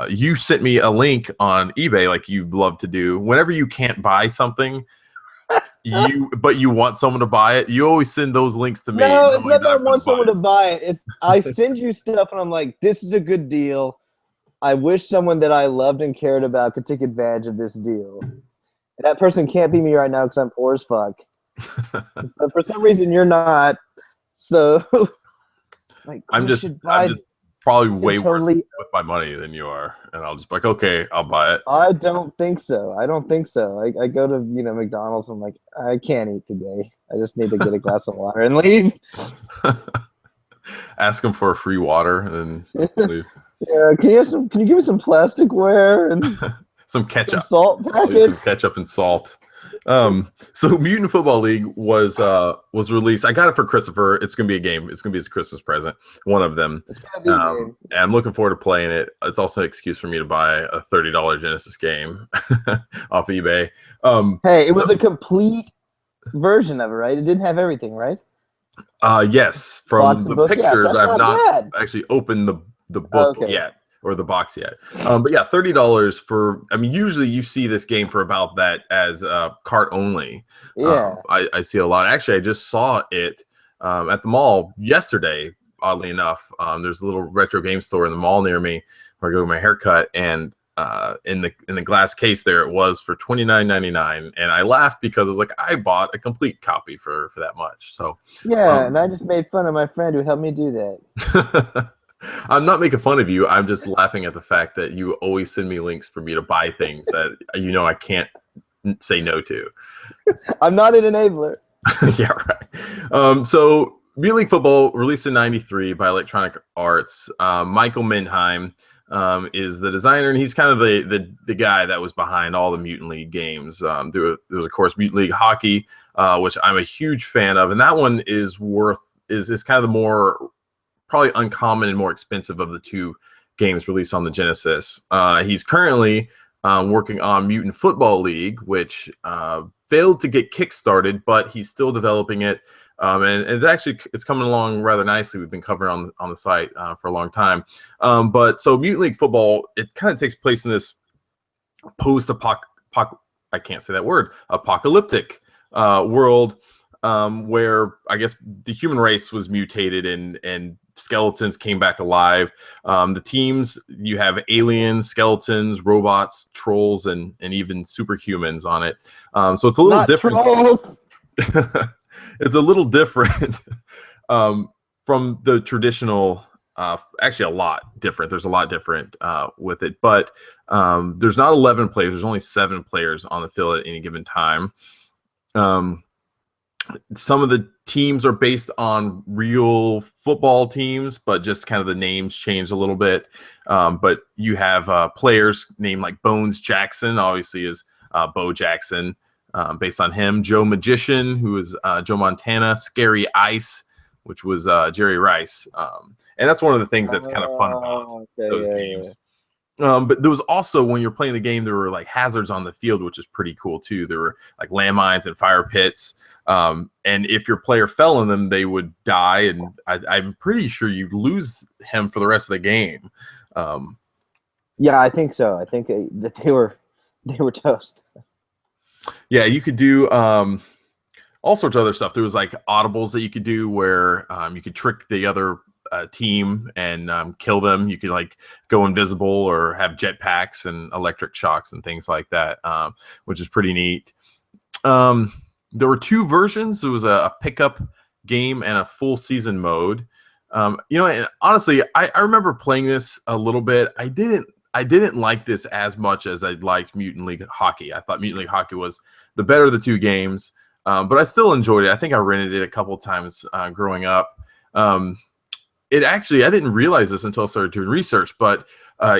Speaker 1: you sent me a link on eBay, like you love to do. Whenever you can't buy something, but you want someone to buy it, you always send those links to me.
Speaker 2: No, it's not that I want someone to buy it. It's I send you stuff and I'm like, this is a good deal. I wish someone that I loved and cared about could take advantage of this deal. And that person can't be me right now because I'm poor as fuck. But for some reason you're not. So like,
Speaker 1: I'm just probably way worse with my money than you are, and I'll just be like, okay, I'll buy it.
Speaker 2: I don't think so. I go to McDonald's. I'm like, I can't eat today. I just need to get a glass of water and leave.
Speaker 1: Ask them for a free water and then leave.
Speaker 2: Yeah, can you give me some plasticware and
Speaker 1: some ketchup,
Speaker 2: some salt packets,
Speaker 1: some ketchup and salt. So Mutant Football League was released. I got it for Christopher. It's gonna be a game. It's gonna be his Christmas present. One of them.
Speaker 2: It's gonna be a game.
Speaker 1: And I'm looking forward to playing it. It's also an excuse for me to buy a $30 Genesis game off eBay.
Speaker 2: Hey, it was a complete version of it, right? It didn't have everything, right?
Speaker 1: Yes. From the pictures, I've not actually opened the book yet. Or the box yet. But yeah, $30 for, I mean, usually you see this game for about that as cart only.
Speaker 2: Yeah.
Speaker 1: I see a lot. Actually, I just saw it at the mall yesterday, oddly enough. There's a little retro game store in the mall near me where I go get my haircut, and in the glass case there it was for $29.99, and I laughed because I was like, I bought a complete copy for that much. So
Speaker 2: yeah, and I just made fun of my friend who helped me do that.
Speaker 1: I'm not making fun of you. I'm just laughing at the fact that you always send me links for me to buy things that I can't say no to.
Speaker 2: I'm not an enabler.
Speaker 1: Yeah, right. So Mutant League Football, released in '93 by Electronic Arts. Michael Mendheim is the designer, and he's kind of the guy that was behind all the Mutant League games. There was of course Mutant League Hockey, which I'm a huge fan of, and that one is kind of the more probably uncommon and more expensive of the two games released on the Genesis. He's currently working on Mutant Football League, which failed to get kickstarted, but he's still developing it. And it's coming along rather nicely. We've been covering on the site for a long time. But so Mutant League Football, it kind of takes place in this I can't say that word, apocalyptic world, where I guess the human race was mutated and skeletons came back alive. The teams, you have aliens, skeletons, robots, trolls, and even superhumans on it. So it's a little different.
Speaker 2: Trolls.
Speaker 1: It's a little different from the traditional. Actually, a lot different. There's a lot different with it, but there's not 11 players. There's only 7 players on the field at any given time. Some of the teams are based on real football teams, but just kind of the names change a little bit. But you have players named like Bones Jackson, obviously is Bo Jackson, based on him. Joe Magician, who is Joe Montana. Scary Ice, which was Jerry Rice. And that's one of the things that's kind of fun about those games. But there was also, when you're playing the game, there were like hazards on the field, which is pretty cool too. There were like landmines and fire pits. And if your player fell in them, they would die. And I'm pretty sure you'd lose him for the rest of the game.
Speaker 2: Yeah, I think so. I think that they were toast.
Speaker 1: Yeah, you could do all sorts of other stuff. There was like audibles that you could do where you could trick the other team and kill them. You could like go invisible or have jetpacks and electric shocks and things like that, which is pretty neat. There were 2 versions. There was a pickup game and a full season mode. And honestly, I remember playing this a little bit. I didn't like this as much as I liked Mutant League Hockey. I thought Mutant League Hockey was the better of the 2 games, but I still enjoyed it. I think I rented it a couple of times growing up. I didn't realize this until I started doing research, but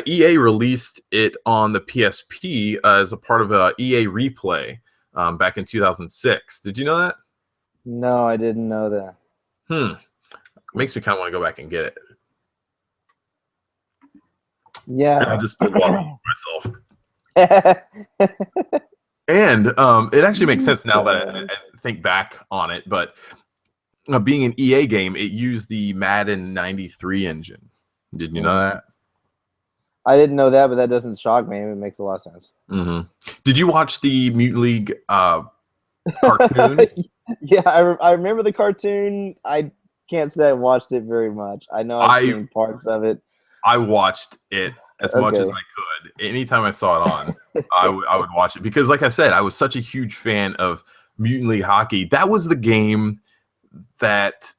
Speaker 1: EA released it on the PSP as a part of a EA Replay back in 2006. Did you know that?
Speaker 2: No, I didn't know that.
Speaker 1: Makes me kind of want to go back and get it.
Speaker 2: Yeah.
Speaker 1: I just spilled water on myself. And it actually makes sense now that I think back on it, but being an EA game, it used the Madden 93 engine. Did you know that?
Speaker 2: I didn't know that, but that doesn't shock me. It makes a lot of sense.
Speaker 1: Mm-hmm. Did you watch the Mutant League cartoon?
Speaker 2: Yeah, I remember the cartoon. I can't say I watched it very much. I know I've seen parts of it.
Speaker 1: I watched it as much as I could. Anytime I saw it on, I would watch it. Because like I said, I was such a huge fan of Mutant League Hockey. That was the game that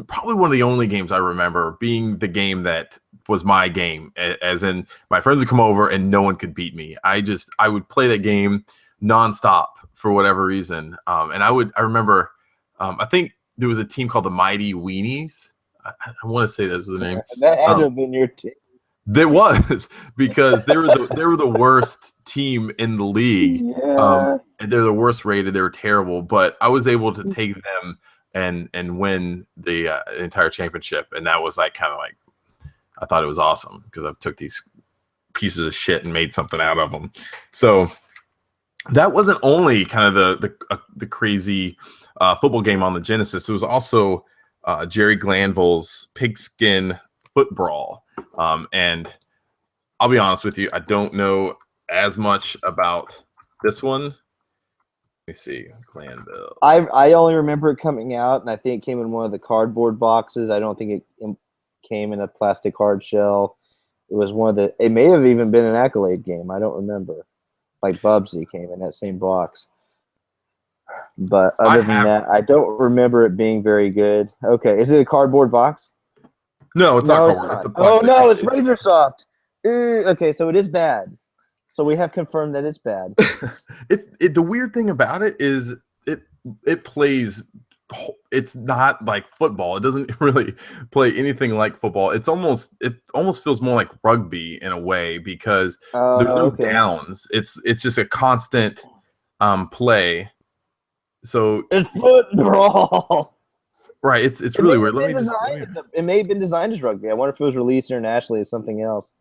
Speaker 1: probably one of the only games I remember being the game that was my game, as in my friends would come over and no one could beat me. I would play that game nonstop for whatever reason. And I remember, I think there was a team called the Mighty Weenies. I want to say that was the name.
Speaker 2: That had to have been your team.
Speaker 1: There was, because they were the worst team in the league.
Speaker 2: Yeah.
Speaker 1: And they're the worst rated. They were terrible, but I was able to take them and win the entire championship. And that was like kind of like, I thought it was awesome because I took these pieces of shit and made something out of them. So that wasn't only kind of the crazy football game on the Genesis. It was also Jerry Glanville's Pigskin Foot Brawl. And I'll be honest with you, I don't know as much about this one. Let me see. Glanville.
Speaker 2: I only remember it coming out, and I think it came in one of the cardboard boxes. I don't think it came in a plastic hard shell. It was one of the. It may have even been an Accolade game. I don't remember. Like Bubsy came in that same box. But other than that, I don't remember it being very good. Okay, is it a cardboard box?
Speaker 1: No, it's not cardboard. It's a plastic.
Speaker 2: Oh no, it's Razor Soft. Okay, so it is bad. So we have confirmed that it's bad.
Speaker 1: The weird thing about it is it plays. It's not like football. It doesn't really play anything like football. It almost feels more like rugby in a way because there's no downs. It's just a constant play. So
Speaker 2: it's football.
Speaker 1: Right. It's really weird.
Speaker 2: It may have been designed as rugby. I wonder if it was released internationally as something else.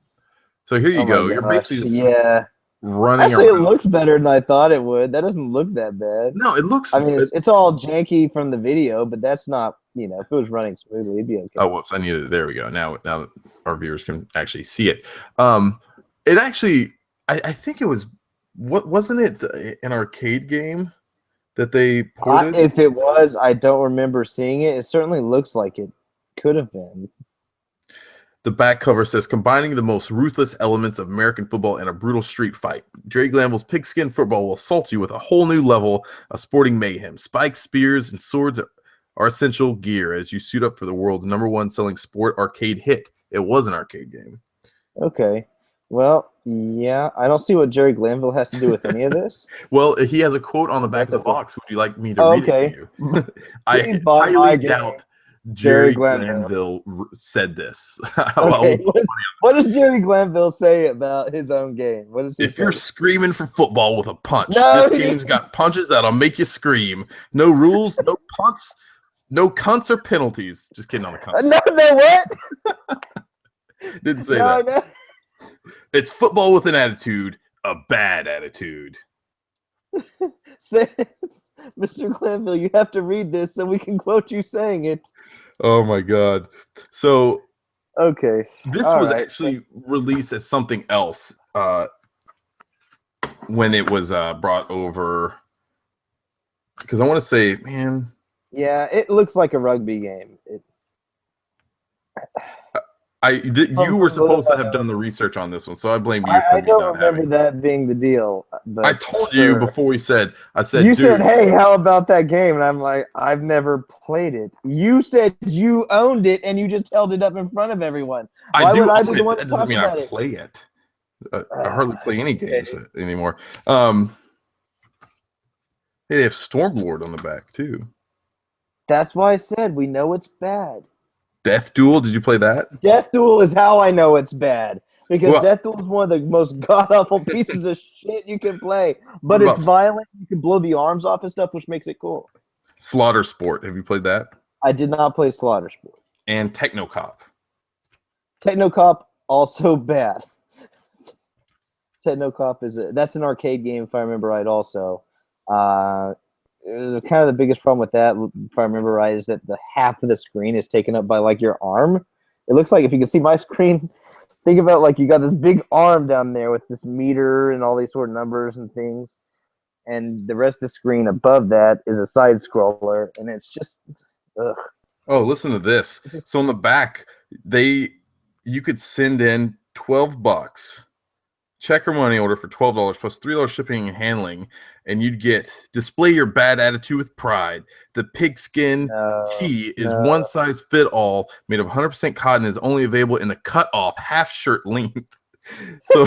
Speaker 1: So here you go. You're basically just running
Speaker 2: Actually,
Speaker 1: around.
Speaker 2: it looks better than I thought it would. That doesn't look that bad.
Speaker 1: No, it looks.
Speaker 2: I mean, it's all janky from the video, but that's not. If it was running smoothly, it'd be okay.
Speaker 1: Oh, whoops! I needed it. There we go. Now our viewers can actually see it. It actually, I think it was. What wasn't it an arcade game that they ported?
Speaker 2: If it was, I don't remember seeing it. It certainly looks like it. Could have been.
Speaker 1: The back cover says, combining the most ruthless elements of American football in a brutal street fight, Jerry Glanville's Pigskin Football will assault you with a whole new level of sporting mayhem. Spikes, spears, and swords are essential gear as you suit up for the world's #1 selling sport arcade hit. It was an arcade game.
Speaker 2: Okay. Well, yeah. I don't see what Jerry Glanville has to do with any of this.
Speaker 1: Well, he has a quote on the back of the box. Would you like me to read it to you? I
Speaker 2: bought my
Speaker 1: highly
Speaker 2: game.
Speaker 1: doubt
Speaker 2: Jerry
Speaker 1: Jerry
Speaker 2: Glanville.
Speaker 1: Glanville said this.
Speaker 2: Okay, what does Jerry Glanville say about his own game? What is he
Speaker 1: If you're screaming for football with a punch,
Speaker 2: No,
Speaker 1: this game's got punches that'll make you scream. No rules, no punts, no cunts or penalties. Just kidding on the cunts.
Speaker 2: No, what?
Speaker 1: Didn't say that.
Speaker 2: No.
Speaker 1: It's football with an attitude, a bad attitude.
Speaker 2: Mr. Glanville, you have to read this so we can quote you saying it.
Speaker 1: Oh my god. So
Speaker 2: okay.
Speaker 1: This was actually released as something else when it was brought over. Because I want to say, man.
Speaker 2: Yeah, it looks like a rugby game.
Speaker 1: You were supposed to have done the research on this one, so I blame you for
Speaker 2: I
Speaker 1: me
Speaker 2: don't
Speaker 1: not
Speaker 2: remember
Speaker 1: having.
Speaker 2: that being the deal. But
Speaker 1: I told you before we said. I said,
Speaker 2: you
Speaker 1: dude,
Speaker 2: said, "Hey, how about that game?" And I'm like, "I've never played it." You said you owned it, and you just held it up in front of everyone. Why would I be the one to
Speaker 1: that
Speaker 2: talk
Speaker 1: doesn't mean
Speaker 2: about
Speaker 1: I
Speaker 2: it?
Speaker 1: play it. I hardly play any games anymore. They have Stormlord on the back too.
Speaker 2: That's why I said we know it's bad.
Speaker 1: Death Duel, did you play that?
Speaker 2: Death Duel is how I know it's bad. Because Death Duel is one of the most god-awful pieces of shit you can play. But it's violent. You can blow the arms off and stuff, which makes it cool.
Speaker 1: Slaughter Sport, have you played that?
Speaker 2: I did not play Slaughter Sport.
Speaker 1: And Technocop.
Speaker 2: Technocop, also bad. Technocop that's an arcade game, if I remember right, also. Kind of the biggest problem with that, if I remember right, is that the half of the screen is taken up by like your arm. It looks like, if you can see my screen, think about like you got this big arm down there with this meter and all these sort of numbers and things, and the rest of the screen above that is a side scroller, and it's just ugh.
Speaker 1: Oh, listen to this. So on the back, you could send in $12. Checker money order for $12 plus $3 shipping and handling, and you'd get display your bad attitude with pride. The pigskin tee is one size fit all, made of 100% cotton, is only available in the cut off half shirt length. So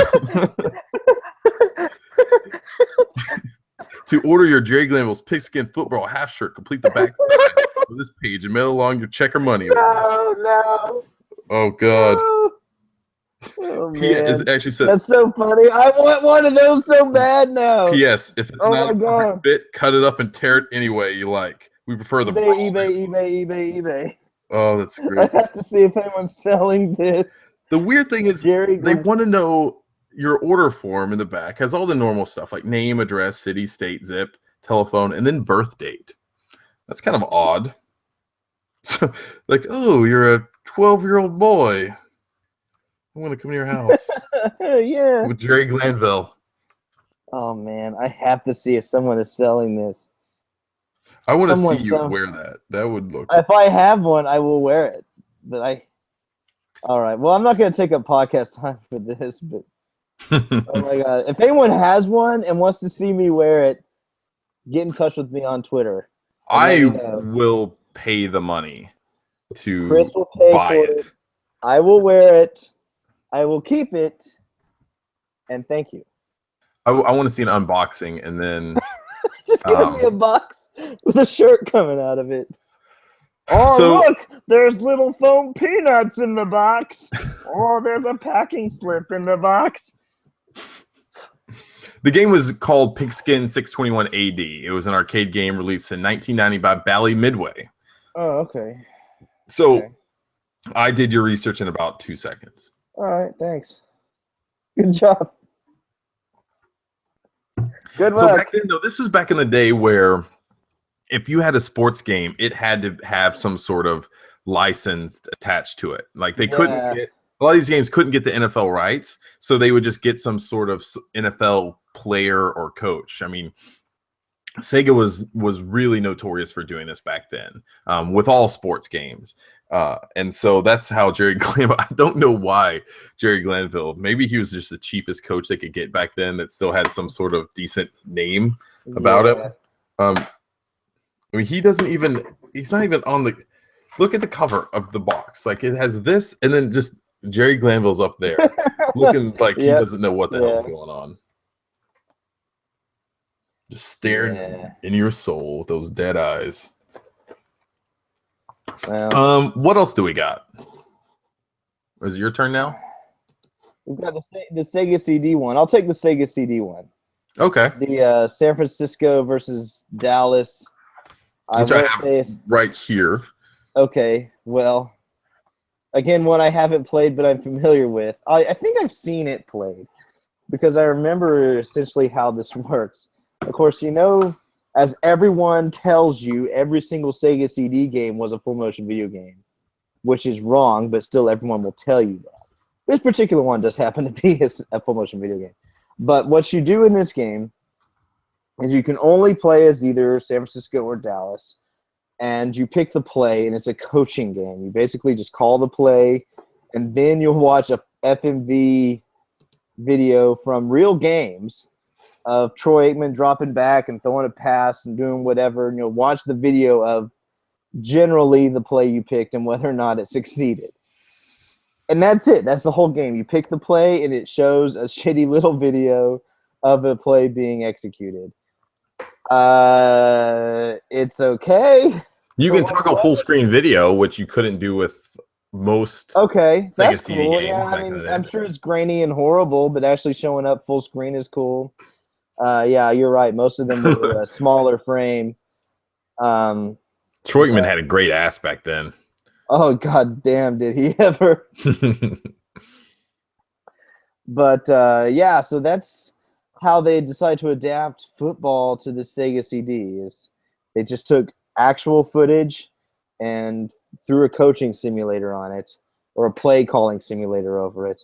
Speaker 1: to order your Jerry Glanville's pigskin football half shirt, complete the back side of this page and mail along your checker money order.
Speaker 2: No.
Speaker 1: Oh god.
Speaker 2: Oh, man.
Speaker 1: It actually says,
Speaker 2: that's so funny. I want one of those so bad now.
Speaker 1: P.S. If it's not a perfect fit, cut it up and tear it any way you like. We prefer the
Speaker 2: eBay.
Speaker 1: Oh, that's great.
Speaker 2: I have to see if anyone's selling this.
Speaker 1: The weird thing is, they want to know your order form in the back. Has all the normal stuff like name, address, city, state, zip, telephone, and then birth date. That's kind of odd. So, like, oh, you're a 12-year-old boy. I want to come to your house.
Speaker 2: Yeah.
Speaker 1: With Jerry Glanville.
Speaker 2: Oh, man. I have to see if someone is selling this.
Speaker 1: I want to see you wear that. That would look...
Speaker 2: If I have one, I will wear it. But all right. Well, I'm not going to take up podcast time for this, but... oh, my God. If anyone has one and wants to see me wear it, get in touch with me on Twitter.
Speaker 1: I will pay the money to
Speaker 2: Chris will pay
Speaker 1: buy
Speaker 2: for it. I will wear it. I will keep it, and thank you.
Speaker 1: I want to see an unboxing, and then
Speaker 2: just give me a box with a shirt coming out of it. Oh, so, look, there's little foam peanuts in the box. Oh, there's a packing slip in the box.
Speaker 1: The game was called Pigskin 621 AD. It was an arcade game released in 1990 by Bally Midway.
Speaker 2: Oh, okay.
Speaker 1: So I did your research in about 2 seconds.
Speaker 2: All right, thanks. Good job. Good luck.
Speaker 1: So back then, though, this was back in the day where if you had a sports game, it had to have some sort of license attached to it. Like they couldn't get, a lot of these games couldn't get the NFL rights, so they would just get some sort of NFL player or coach. I mean, Sega was really notorious for doing this back then with all sports games. And so that's how Jerry Glanville. I don't know why Jerry Glanville. Maybe he was just the cheapest coach they could get back then that still had some sort of decent name about him. I mean, he doesn't even. He's not even on the. Look at the cover of the box. Like it has this, and then just Jerry Glanville's up there, looking like he doesn't know what the hell's going on. Just staring in your soul with those dead eyes. Well, what else do we got? Is it your turn now?
Speaker 2: We've got the Sega CD one. I'll take the Sega CD one.
Speaker 1: Okay.
Speaker 2: The San Francisco versus Dallas.
Speaker 1: Which I have right here.
Speaker 2: Okay. Well, again, one I haven't played, but I'm familiar with. I think I've seen it played because I remember essentially how this works. Of course, you know, as everyone tells you, every single Sega CD game was a full motion video game, which is wrong, but still everyone will tell you that. This particular one does happen to be a full motion video game. But what you do in this game is you can only play as either San Francisco or Dallas, and you pick the play, and it's a coaching game. You basically just call the play, and then you'll watch a FMV video from real games of Troy Aikman dropping back and throwing a pass and doing whatever, and you'll watch the video of generally the play you picked and whether or not it succeeded. And that's it. That's the whole game. You pick the play, and it shows a shitty little video of a play being executed. It's okay.
Speaker 1: You can toggle full screen video, which you couldn't do with most
Speaker 2: Sega
Speaker 1: CD
Speaker 2: cool.
Speaker 1: games.
Speaker 2: Yeah, I mean, I'm sure it's grainy and horrible, but actually showing up full screen is cool. Yeah, you're right. Most of them were a smaller frame.
Speaker 1: Troy Aikman had a great ass back then.
Speaker 2: Oh, god damn, did he ever? But, yeah, so that's how they decided to adapt football to the Sega CD. Is they just took actual footage and threw a coaching simulator on it, or a play calling simulator over it.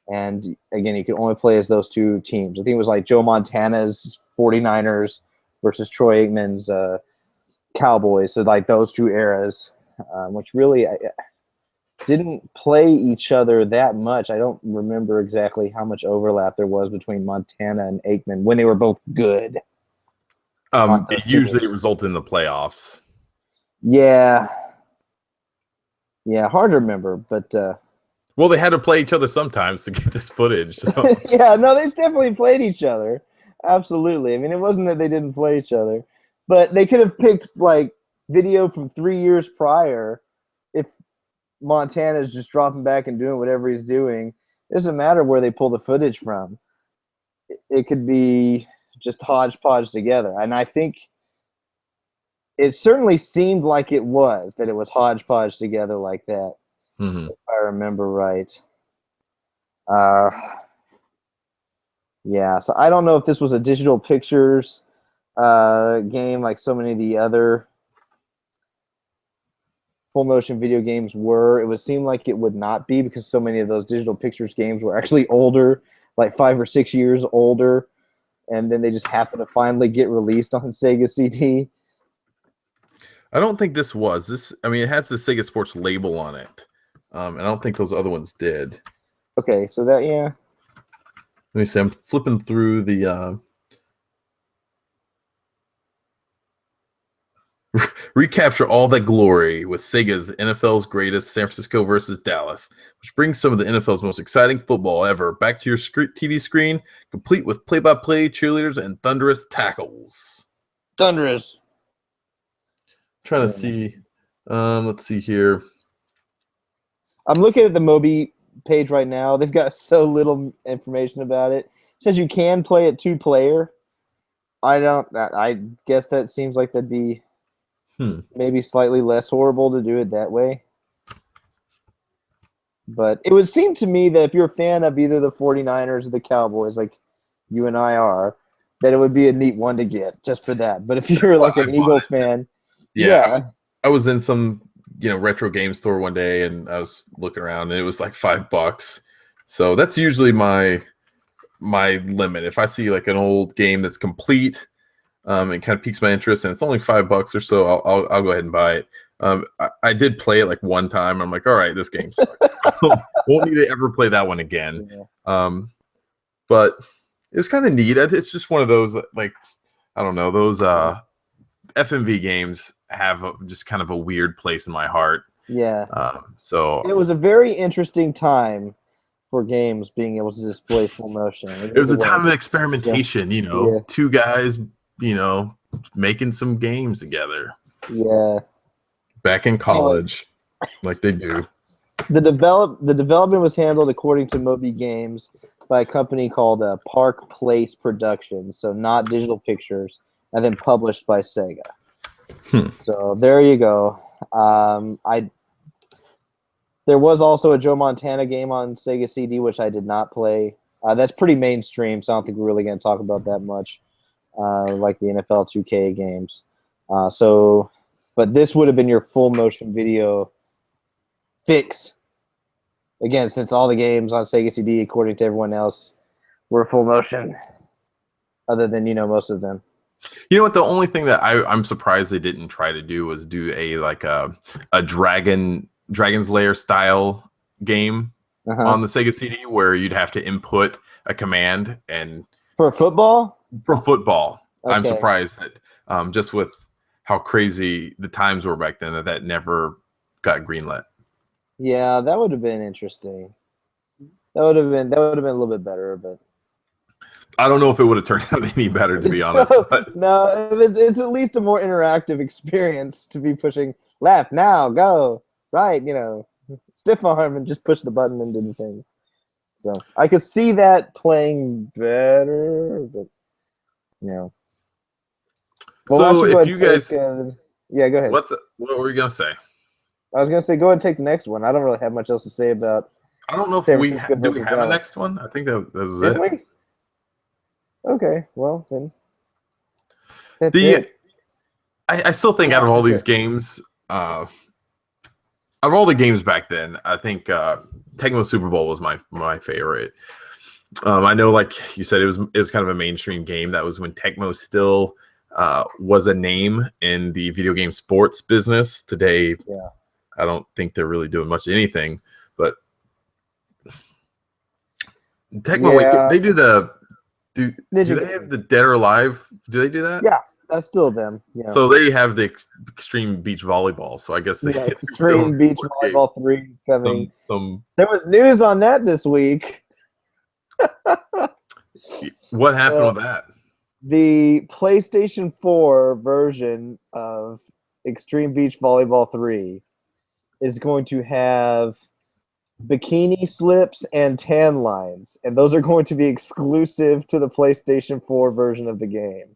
Speaker 2: And, again, you could only play as those two teams. I think it was like Joe Montana's 49ers versus Troy Aikman's Cowboys. So, like, those two eras. Which really didn't play each other that much. I don't remember exactly how much overlap there was between Montana and Aikman when they were both good.
Speaker 1: It usually resulted in the playoffs.
Speaker 2: Yeah. Yeah, hard to remember, but...
Speaker 1: well, they had to play each other sometimes to get this footage. So.
Speaker 2: Yeah, no, they definitely played each other. Absolutely. I mean, it wasn't that they didn't play each other. But they could have picked, like, video from 3 years prior. If Montana's just dropping back and doing whatever he's doing, it doesn't matter where they pull the footage from. It could be just hodgepodge together. And I think it certainly seemed like it was hodgepodge together like that.
Speaker 1: Mm-hmm.
Speaker 2: If I remember right. Yeah, so I don't know if this was a digital pictures game like so many of the other full motion video games were. It would seem like it would not be, because so many of those digital pictures games were actually older, like 5 or 6 years older, and then they just happened to finally get released on Sega CD.
Speaker 1: I don't think this was this. I mean, it has the Sega Sports label on it, and I don't think those other ones did.
Speaker 2: Okay, so that Let
Speaker 1: me see. I'm flipping through the. Recapture all that glory with Sega's NFL's greatest San Francisco versus Dallas, which brings some of the NFL's most exciting football ever back to your TV screen, complete with play-by-play cheerleaders and thunderous tackles.
Speaker 2: Thunderous.
Speaker 1: Trying to see. Let's see here.
Speaker 2: I'm looking at the Moby page right now. They've got so little information about it. It says you can play it 2-player. I guess that seems like that'd be maybe slightly less horrible to do it that way. But it would seem to me that if you're a fan of either the 49ers or the Cowboys, like you and I are, that it would be a neat one to get just for that. But if you're like an Eagles fan,
Speaker 1: I was in some retro game store one day, and I was looking around, and it was like $5. So that's usually my limit. If I see like an old game that's complete, It kind of piques my interest, and it's only $5 or so. I'll go ahead and buy it. I did play it like one time. I'm like, all right, this game sucks. Won't need to ever play that one again. Yeah. But it was kind of neat. It's just one of those, like, I don't know, those FMV games have just kind of a weird place in my heart.
Speaker 2: Yeah.
Speaker 1: So
Speaker 2: it was a very interesting time for games being able to display full motion.
Speaker 1: It was a time of experimentation, you know, yeah. Two guys, you know, making some games together.
Speaker 2: Yeah.
Speaker 1: Back in college, like they do.
Speaker 2: The development was handled, according to Moby Games, by a company called Park Place Productions, so not Digital Pictures, and then published by Sega. So there you go. There was also a Joe Montana game on Sega CD, which I did not play. That's pretty mainstream, so I don't think we're really going to talk about that much, like the NFL 2K games. But this would have been your full motion video fix. Again, since all the games on Sega CD, according to everyone else, were full motion, other than, you know, most of them.
Speaker 1: You know what? The only thing that I'm surprised they didn't try to do was do a Dragon's Lair style game on the Sega CD where you'd have to input a command and
Speaker 2: for football.
Speaker 1: Okay. I'm surprised that just with how crazy the times were back then that never got greenlit.
Speaker 2: Yeah, that would have been interesting. That would have been a little bit better, but
Speaker 1: I don't know if it would have turned out any better, to be honest.
Speaker 2: No, it's at least a more interactive experience to be pushing left now, go right, you know, stiff arm and just push the button and do the thing. So I could see that playing better, but you know.
Speaker 1: Well, so if you guys,
Speaker 2: yeah, go ahead.
Speaker 1: What were we gonna say?
Speaker 2: I was gonna say go ahead and take the next one. I don't really have much else to say about.
Speaker 1: I don't know if do we have a next one. I think that was it.
Speaker 2: We? Okay, well then. That's it.
Speaker 1: I still think out of all these games, out of all the games back then, I think Tecmo Super Bowl was my favorite. I know, like you said, it was kind of a mainstream game. That was when Tecmo still was a name in the video game sports business. Today, I don't think they're really doing much of anything. But Tecmo, they do the. Do they have the Dead or Alive? Do they do that?
Speaker 2: Yeah, that's still them. Yeah.
Speaker 1: So they have the Extreme Beach Volleyball. So I guess they
Speaker 2: Extreme Beach Volleyball 3 is coming. There was news on that this week.
Speaker 1: What happened with that?
Speaker 2: The PlayStation 4 version of Extreme Beach Volleyball 3 is going to have bikini slips and tan lines, and those are going to be exclusive to the PlayStation 4 version of the game.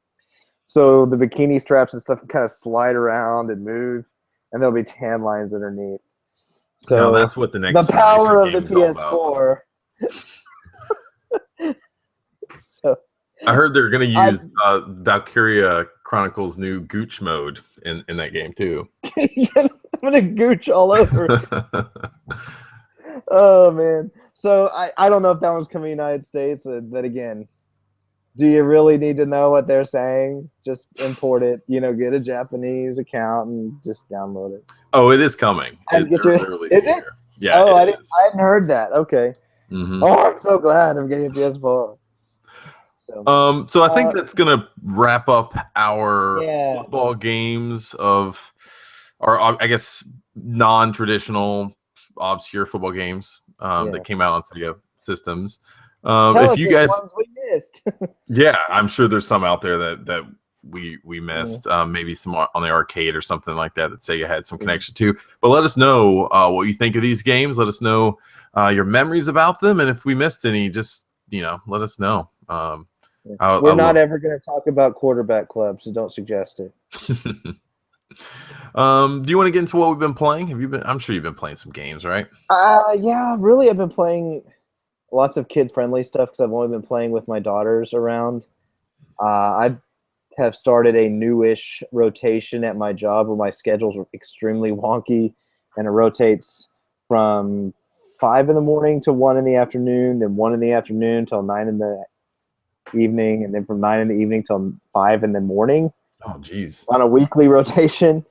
Speaker 2: So the bikini straps and stuff can kind of slide around and move, and there'll be tan lines underneath. So
Speaker 1: that's what the next
Speaker 2: power of the PS4. So
Speaker 1: I heard they're going to use Valkyria Chronicles new Gooch mode in that game too.
Speaker 2: I'm going to gooch all over. Oh man! So I don't know if that one's coming to the United States. But again, do you really need to know what they're saying? Just import it. You know, get a Japanese account and just download it.
Speaker 1: Oh, it is coming.
Speaker 2: Is it?
Speaker 1: Yeah.
Speaker 2: Oh, I hadn't heard that. Okay. Mm-hmm. Oh, I'm so glad I'm getting a PS4.
Speaker 1: So I think that's gonna wrap up our football games of, or I guess non-traditional, obscure football games that came out on Sega systems. If you guys,
Speaker 2: ones we missed.
Speaker 1: Yeah, I'm sure there's some out there that we missed. Maybe some on the arcade or something like that Sega had some connection to. But let us know what you think of these games. Let us know your memories about them, and if we missed any, just let us know.
Speaker 2: We're not ever going to talk about Quarterback Club, so don't suggest it.
Speaker 1: Do you want to get into what we've been playing? I'm sure you've been playing some games, right?
Speaker 2: Yeah, really. I've been playing lots of kid-friendly stuff because I've only been playing with my daughters around. I have started a newish rotation at my job where my schedule's extremely wonky, and it rotates from 5 in the morning to 1 in the afternoon, then 1 in the afternoon till 9 in the evening, and then from 9 in the evening till 5 in the morning.
Speaker 1: Oh, geez.
Speaker 2: On a weekly rotation.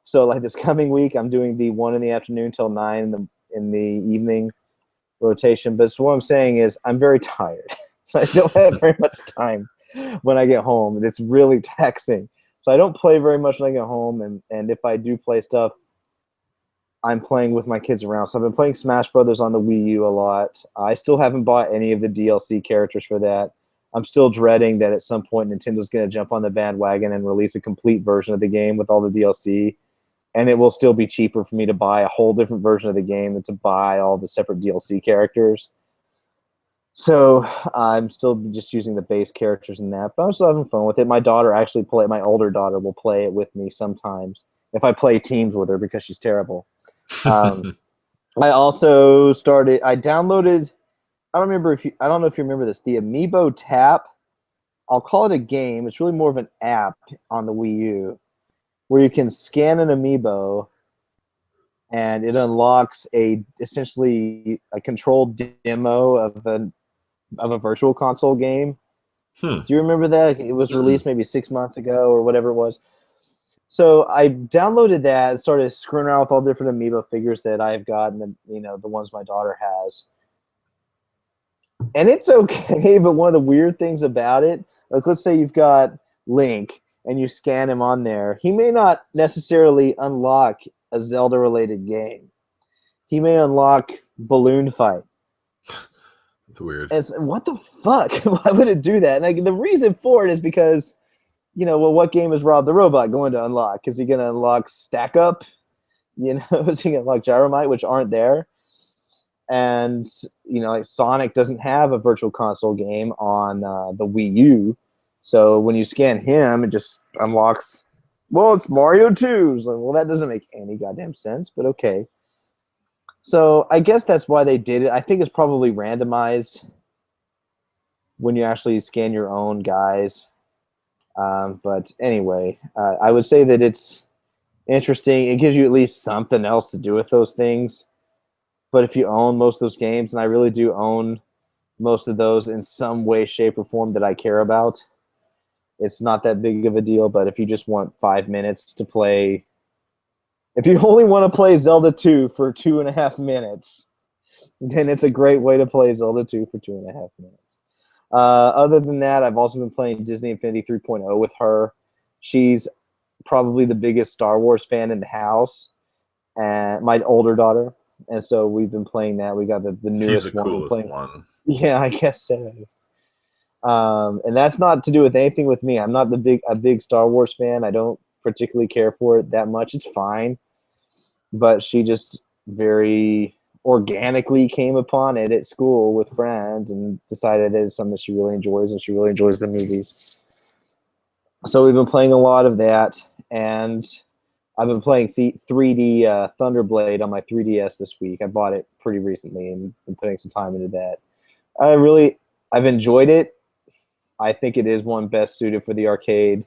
Speaker 2: So like this coming week, I'm doing the 1 in the afternoon till 9 in the evening rotation. But so what I'm saying is I'm very tired. So I don't have very much time when I get home. It's really taxing. So I don't play very much when I get home. And if I do play stuff, I'm playing with my kids around. So I've been playing Smash Brothers on the Wii U a lot. I still haven't bought any of the DLC characters for that. I'm still dreading that at some point Nintendo's going to jump on the bandwagon and release a complete version of the game with all the DLC. And it will still be cheaper for me to buy a whole different version of the game than to buy all the separate DLC characters. So I'm still just using the base characters in that. But I'm still having fun with it. My older daughter will play it with me sometimes if I play teams with her because she's terrible. I also downloaded, I don't know if you remember this, the Amiibo Tap. I'll call it a game. It's really more of an app on the Wii U where you can scan an Amiibo and it unlocks essentially a controlled demo of a virtual console game. Do you remember that? It was released maybe 6 months ago or whatever it was. So I downloaded that and started screwing around with all different Amiibo figures that I've gotten, and the ones my daughter has. And it's okay, but one of the weird things about it, like let's say you've got Link and you scan him on there, he may not necessarily unlock a Zelda-related game. He may unlock Balloon Fight.
Speaker 1: That's weird.
Speaker 2: And what the fuck? Why would it do that? And the reason for it is because what game is Rob the Robot going to unlock? Is he going to unlock Stack Up? Is he going to unlock Gyromite, which aren't there? And, like Sonic doesn't have a virtual console game on the Wii U. So when you scan him, it just unlocks, it's Mario 2. So, well, that doesn't make any goddamn sense, but okay. So I guess that's why they did it. I think it's probably randomized when you actually scan your own guys. But anyway, I would say that it's interesting. It gives you at least something else to do with those things. But if you own most of those games, and I really do own most of those in some way, shape, or form that I care about, it's not that big of a deal. But if you just want 5 minutes to play, if you only want to play Zelda 2 for 2.5 minutes, then it's a great way to play Zelda 2 for 2.5 minutes. Other than that, I've also been playing Disney Infinity 3.0 with her. She's probably the biggest Star Wars fan in the house, and my older daughter. And so we've been playing that. We got the newest
Speaker 1: She's the
Speaker 2: one.
Speaker 1: coolest one.
Speaker 2: Yeah, I guess so. And that's not to do with anything with me. I'm not a big Star Wars fan. I don't particularly care for it that much. It's fine. But she just very organically came upon it at school with friends and decided that it's something she really enjoys, and she really enjoys the movies. So we've been playing a lot of that, and I've been playing 3D Thunderblade on my 3DS this week. I bought it pretty recently and been putting some time into that. I've enjoyed it. I think it is one best suited for the arcade.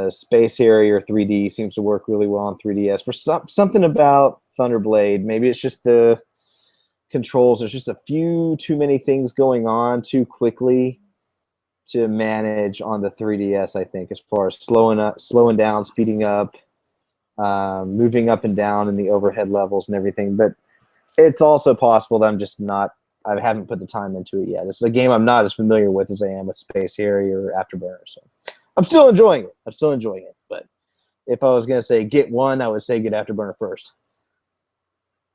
Speaker 2: Space Harrier 3D seems to work really well on 3DS. For something about Thunderblade, maybe it's just the controls. There's just a few too many things going on too quickly to manage on the 3DS, I think, as far as slowing down, speeding up, moving up and down in the overhead levels and everything. But it's also possible that I haven't put the time into it yet. It's a game I'm not as familiar with as I am with Space Harrier or Afterburner. So I'm still enjoying it. But if I was going to say get one, I would say get Afterburner first.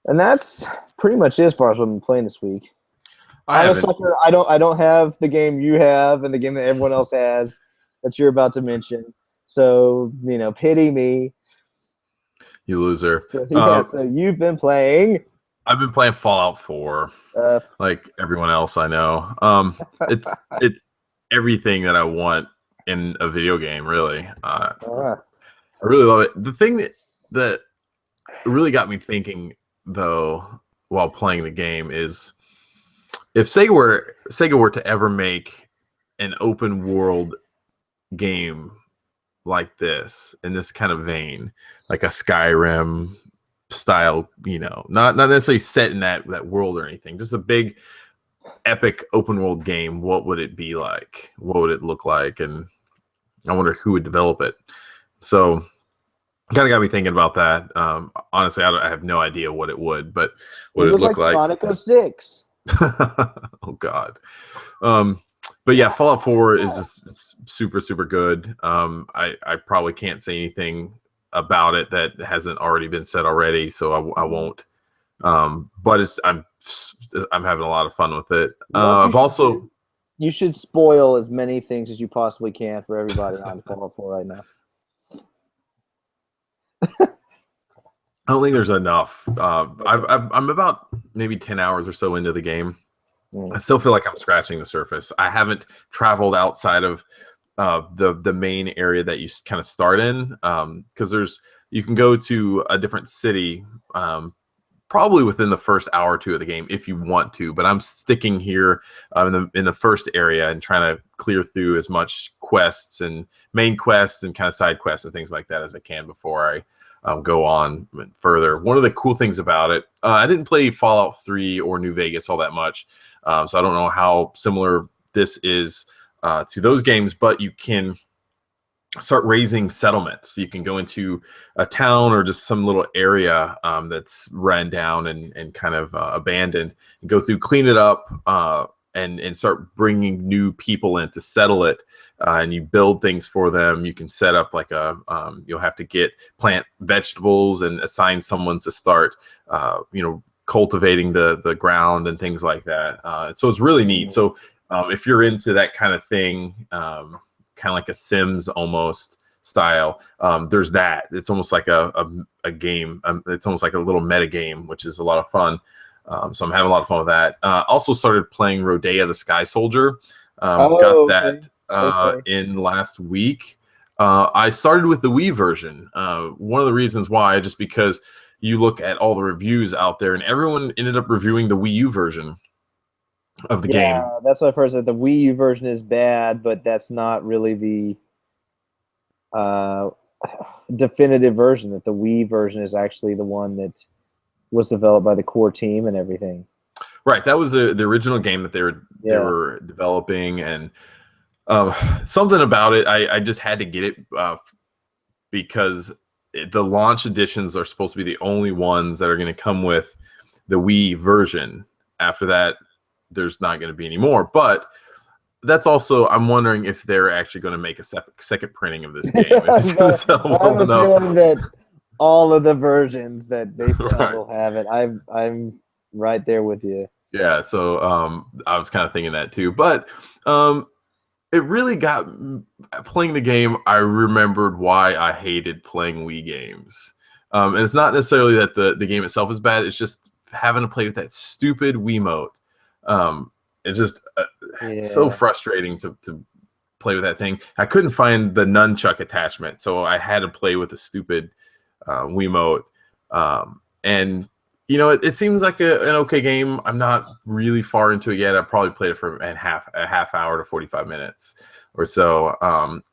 Speaker 2: And that's pretty much it as far as what I've been playing this week. I'm a sucker. I don't have the game you have and the game that everyone else has that you're about to mention. So, pity me.
Speaker 1: You loser.
Speaker 2: So you've been playing.
Speaker 1: I've been playing Fallout 4, like everyone else I know. It's everything that I want in a video game, really. I really love it. The thing that really got me thinking, though, while playing the game is if Sega were to ever make an open world game like this, in this kind of vein, like a Skyrim style, not necessarily set in that world or anything, just a big epic open world game, what would it be like? What would it look like? And I wonder who would develop it. So kind of got me thinking about that. Honestly, I have no idea what it would, but what it look like.
Speaker 2: Sonic 06.
Speaker 1: Oh God. But yeah, Fallout 4 is just super, super good. I probably can't say anything about it that hasn't already been said already, so I won't. But I'm having a lot of fun with it.
Speaker 2: You should spoil as many things as you possibly can for everybody on Fallout 4 right now.
Speaker 1: I don't think there's enough. I'm about maybe 10 hours or so into the game. I still feel like I'm scratching the surface. I haven't traveled outside of the main area that you kind of start in, because you can go to a different city probably within the first hour or two of the game if you want to. But I'm sticking here in the first area and trying to clear through as much quests and main quests and kind of side quests and things like that as I can before I go on further. One of the cool things about it, I didn't play Fallout 3 or New Vegas all that much, so I don't know how similar this is to those games, but you can start raising settlements. You can go into a town or just some little area that's run down and kind of abandoned, and go through, clean it up, and start bringing new people in to settle it. And you build things for them. You can set up like you'll have to plant vegetables and assign someone to start, cultivating the ground and things like that. So it's really neat. So if you're into that kind of thing, kind of like a Sims almost style, there's that. It's almost like a game. It's almost like a little meta game, which is a lot of fun. So I'm having a lot of fun with that. Also started playing Rodea the Sky Soldier. Got that in last week. I started with the Wii version. One of the reasons why, just because you look at all the reviews out there, and everyone ended up reviewing the Wii U version of the game.
Speaker 2: Yeah, that's what I first said. The Wii U version is bad, but that's not really the definitive version. That the Wii version is actually the one that was developed by the core team and everything.
Speaker 1: Right, that was the original game that they were developing, and something about it, I just had to get it because the launch editions are supposed to be the only ones that are going to come with the Wii version. After that, there's not going to be any more. But that's also, I'm wondering if they're actually going to make a second printing of this game. If it's going to sell well enough. I have a feeling
Speaker 2: that all of the versions that they sell will have it. I'm right there with you.
Speaker 1: Yeah, so I was kind of thinking that too. But it really got playing the game. I remembered why I hated playing Wii games, and it's not necessarily that the game itself is bad. It's just having to play with that stupid Wiimote. It's just it's so frustrating to play with that thing. I couldn't find the nunchuck attachment, so I had to play with the stupid Wiimote. And it seems like an okay game. I'm not really far into it yet. I probably played it for a half hour to 45 minutes or so.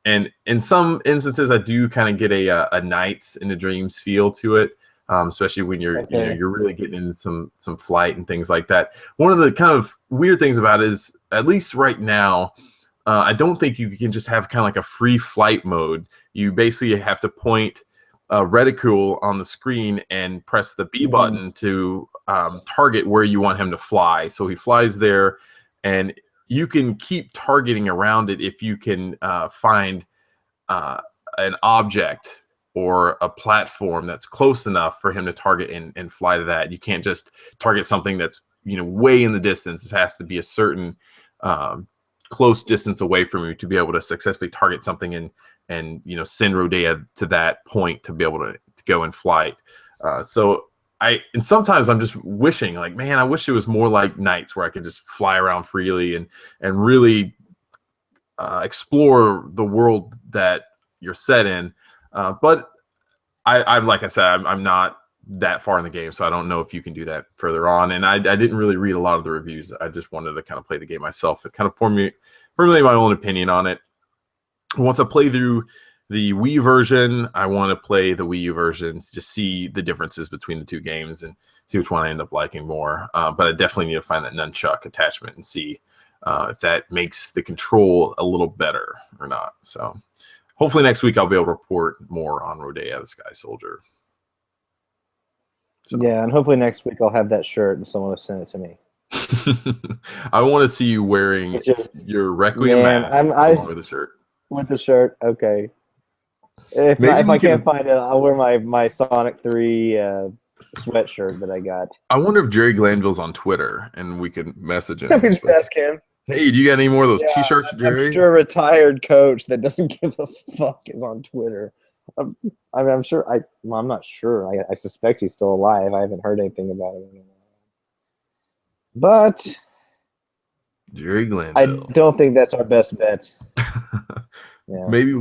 Speaker 1: And in some instances, I do kind of get a Nights into Dreams feel to it, especially when you're you're really getting into some flight and things like that. One of the kind of weird things about it is, at least right now, I don't think you can just have kind of like a free flight mode. You basically have to point reticule on the screen and press the B button to target where you want him to fly. So he flies there, and you can keep targeting around it if you can find an object or a platform that's close enough for him to target and fly to that. You can't just target something that's way in the distance. It has to be a certain close distance away from you to be able to successfully target something and send Rodea to that point to be able to go in flight. And sometimes I'm just wishing, like, man, I wish it was more like Nights, where I could just fly around freely and really explore the world that you're set in. But I'm like I said, I'm not that far in the game, so I don't know if you can do that further on. And I didn't really read a lot of the reviews. I just wanted to kind of play the game myself and kind of formulate my own opinion on it. Once I play through the Wii version, I want to play the Wii U versions, just see the differences between the two games and see which one I end up liking more. But I definitely need to find that nunchuck attachment and see if that makes the control a little better or not. So hopefully next week I'll be able to report more on Rodea the Sky Soldier.
Speaker 2: So. Yeah, and hopefully next week I'll have that shirt and someone will send it to me.
Speaker 1: I want to see you wearing your Requiem mask along with the shirt.
Speaker 2: With the shirt, okay. If I can't find it, I'll wear my Sonic 3 sweatshirt that I got.
Speaker 1: I wonder if Jerry Glanville's on Twitter and we could message him.
Speaker 2: We just ask him.
Speaker 1: Hey, do you got any more of those T-shirts, Jerry?
Speaker 2: I'm sure a retired coach that doesn't give a fuck is on Twitter. I'm sure. I'm not sure. I suspect he's still alive. I haven't heard anything about him. But
Speaker 1: Jerry Glanville.
Speaker 2: I don't think that's our best bet.
Speaker 1: Yeah. Maybe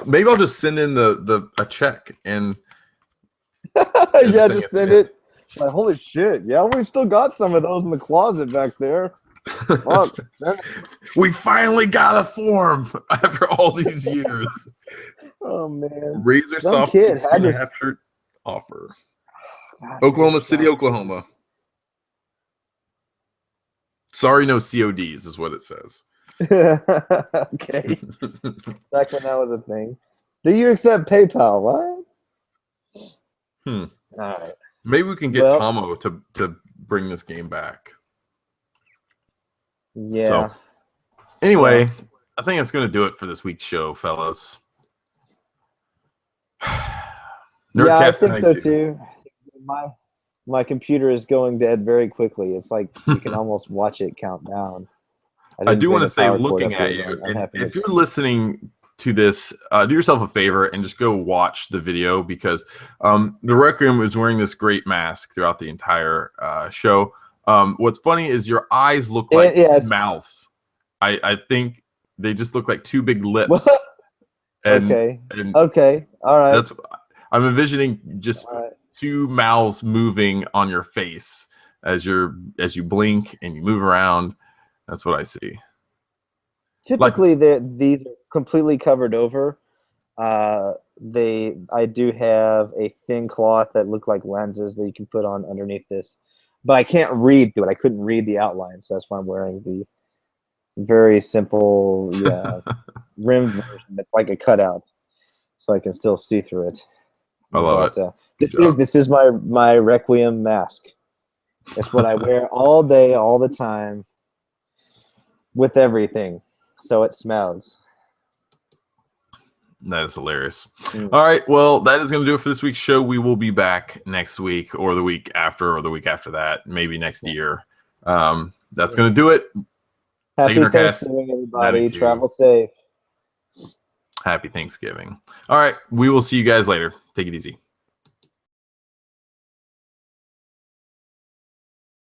Speaker 1: maybe I'll just send in a check and
Speaker 2: yeah, just send it. Like, holy shit! Yeah, we still got some of those in the closet back there. Fuck.
Speaker 1: We finally got a form after all these years.
Speaker 2: Oh man!
Speaker 1: Razor Soft half shirt offer. God, Oklahoma City, Oklahoma. Sorry, no CODs is what it says.
Speaker 2: Okay. Back when that was a thing. Do you accept PayPal? What?
Speaker 1: All
Speaker 2: right.
Speaker 1: Maybe we can get Tomo to bring this game back.
Speaker 2: Yeah.
Speaker 1: So, anyway, I think that's going to do it for this week's show, fellas.
Speaker 2: Yeah, I think so too. My computer is going dead very quickly. It's like you can almost watch it count down.
Speaker 1: I do want to say, looking at you, if you're listening to this, do yourself a favor and just go watch the video, because the Requiem is wearing this great mask throughout the entire show. What's funny is your eyes look like mouths. I think they just look like two big lips.
Speaker 2: Okay. All right.
Speaker 1: I'm envisioning just two mouths moving on your face as you blink and you move around. That's what I see.
Speaker 2: Typically, these are completely covered over. I do have a thin cloth that look like lenses that you can put on underneath this, but I can't read through it. I couldn't read the outline, so that's why I'm wearing the very simple rimmed version that's like a cutout, so I can still see through it.
Speaker 1: I love it.
Speaker 2: This is my Requiem mask. It's what I wear all day, all the time, with everything, so it smells.
Speaker 1: That is hilarious. All right, well, that is going to do it for this week's show. We will be back next week, or the week after, or the week after that, maybe next year. That's going to do it.
Speaker 2: Happy Thanksgiving, everybody. Travel safe.
Speaker 1: Happy Thanksgiving. All right, we will see you guys later. Take it easy.